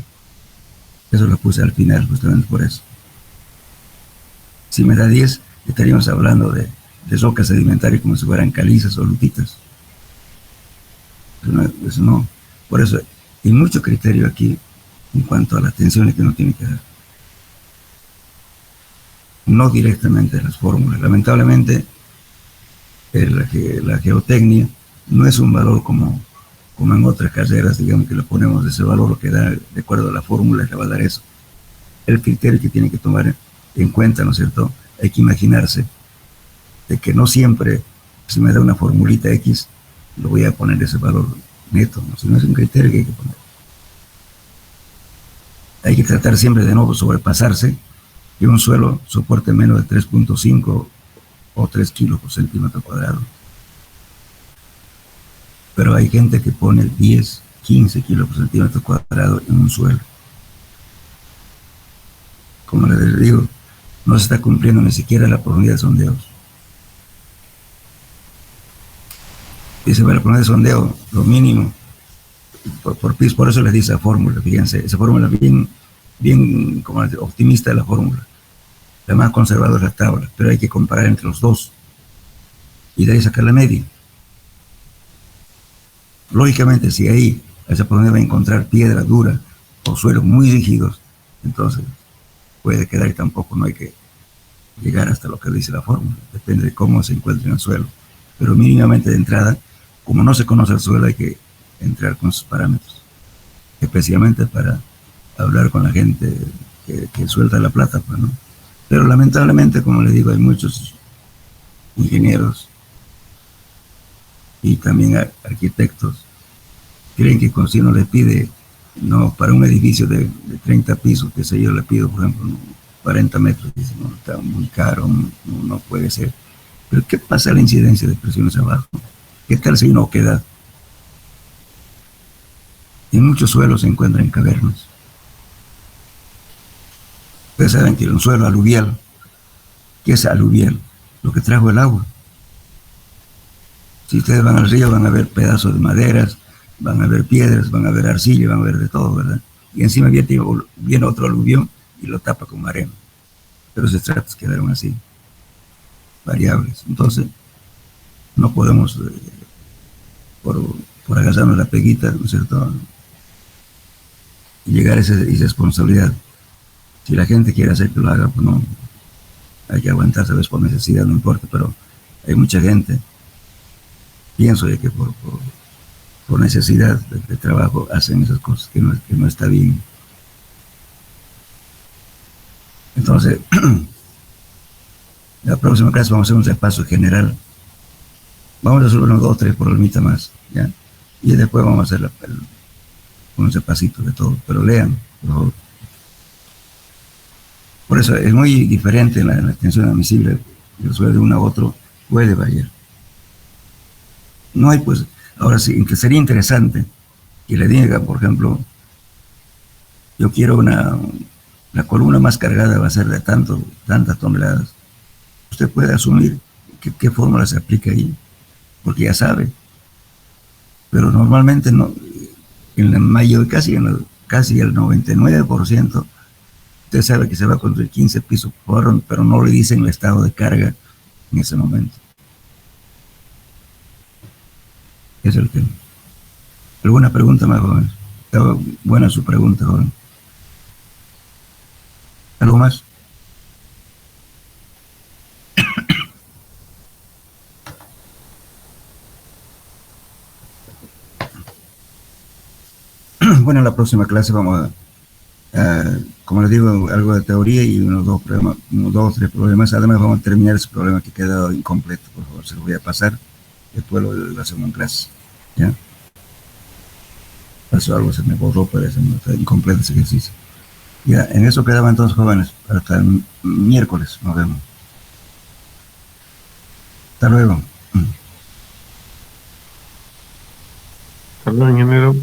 Eso lo puse al final, justamente por eso. Si me da 10, estaríamos hablando de rocas sedimentarias como si fueran calizas o lutitas. Eso no. Por eso hay mucho criterio aquí en cuanto a las tensiones que uno tiene que dar. No directamente las fórmulas. Lamentablemente, la geotecnia no es un valor como en otras carreras, digamos, que le ponemos ese valor, lo que da de acuerdo a la fórmula, le va a dar eso. El criterio que tiene que tomar en cuenta, ¿no es cierto? Hay que imaginarse de que no siempre, si me da una formulita X, lo voy a poner ese valor neto, ¿no? Si no es un criterio que hay que poner. Hay que tratar siempre de no sobrepasarse, que un suelo soporte menos de 3.5 o 3 kilos por centímetro cuadrado. Pero hay gente que pone 10, 15 kilos por centímetro cuadrado en un suelo. Como les digo, no se está cumpliendo ni siquiera la profundidad de sondeos. Dice, la profundidad de sondeo, lo mínimo, por piso, por eso les dice la fórmula, fíjense, esa fórmula bien como optimista de la fórmula. La más conservadora es la tabla, pero hay que comparar entre los dos y de ahí sacar la media. Lógicamente, si ahí esa profundidad va a encontrar piedra dura o suelos muy rígidos, entonces puede quedar y tampoco no hay que llegar hasta lo que dice la fórmula, depende de cómo se encuentre en el suelo. Pero mínimamente de entrada, como no se conoce el suelo, hay que entrar con sus parámetros, especialmente para hablar con la gente que suelta la plata, pues, ¿no? Pero lamentablemente, como les digo, hay muchos ingenieros y también arquitectos creen que si uno le pide, no, para un edificio de 30 pisos, que sé yo, le pido, por ejemplo, 40 metros, dicen, no, está muy caro, no puede ser. Pero ¿qué pasa a la incidencia de presiones abajo? ¿Qué tal si hay una oquedad? En muchos suelos se encuentran cavernas. Ustedes saben que un suelo aluvial, ¿qué es aluvial? Lo que trajo el agua. Si ustedes van al río van a ver pedazos de maderas, van a ver piedras, van a ver arcilla, van a ver de todo, ¿verdad? Y encima viene otro aluvión y lo tapa con arena. Pero esos estratos quedaron así, variables. Entonces, no podemos, por agarrarnos la peguita, ¿no es cierto?, y llegar a esa irresponsabilidad. Si la gente quiere hacer que lo haga, pues no, hay que aguantar, ¿sabes? Por necesidad, no importa, pero hay mucha gente, pienso yo, que por necesidad de trabajo hacen esas cosas que no está bien. Entonces, la próxima clase vamos a hacer un repaso general. Vamos a hacer unos 2 o 3 problemitas más, ¿ya? Y después vamos a hacer un repasito de todo, pero lean, por favor. Por eso es muy diferente la tensión admisible, el suelo de uno a otro puede variar. No hay, pues, ahora sí, que sería interesante que le diga, por ejemplo, yo quiero la columna más cargada va a ser de tantas toneladas. Usted puede asumir qué fórmula se aplica ahí, porque ya sabe. Pero normalmente no, en la mayor, casi el 99%, usted sabe que se va a construir 15 pisos por hora, pero no le dicen el estado de carga en ese momento. Es el tema. ¿Alguna pregunta más, joven? Estaba buena su pregunta, joven. ¿Algo más? Bueno, en la próxima clase vamos a como les digo, algo de teoría y unos dos, tres problemas. Además, vamos a terminar ese problema que quedó incompleto. Por favor, se lo voy a pasar. Después lo hacemos en clase. ¿Ya? Pasó algo, se me borró, parece, no está incompleto ese ejercicio. Ya, en eso quedaban entonces, jóvenes. Hasta el miércoles nos vemos. Hasta luego. Hasta luego, ingeniero.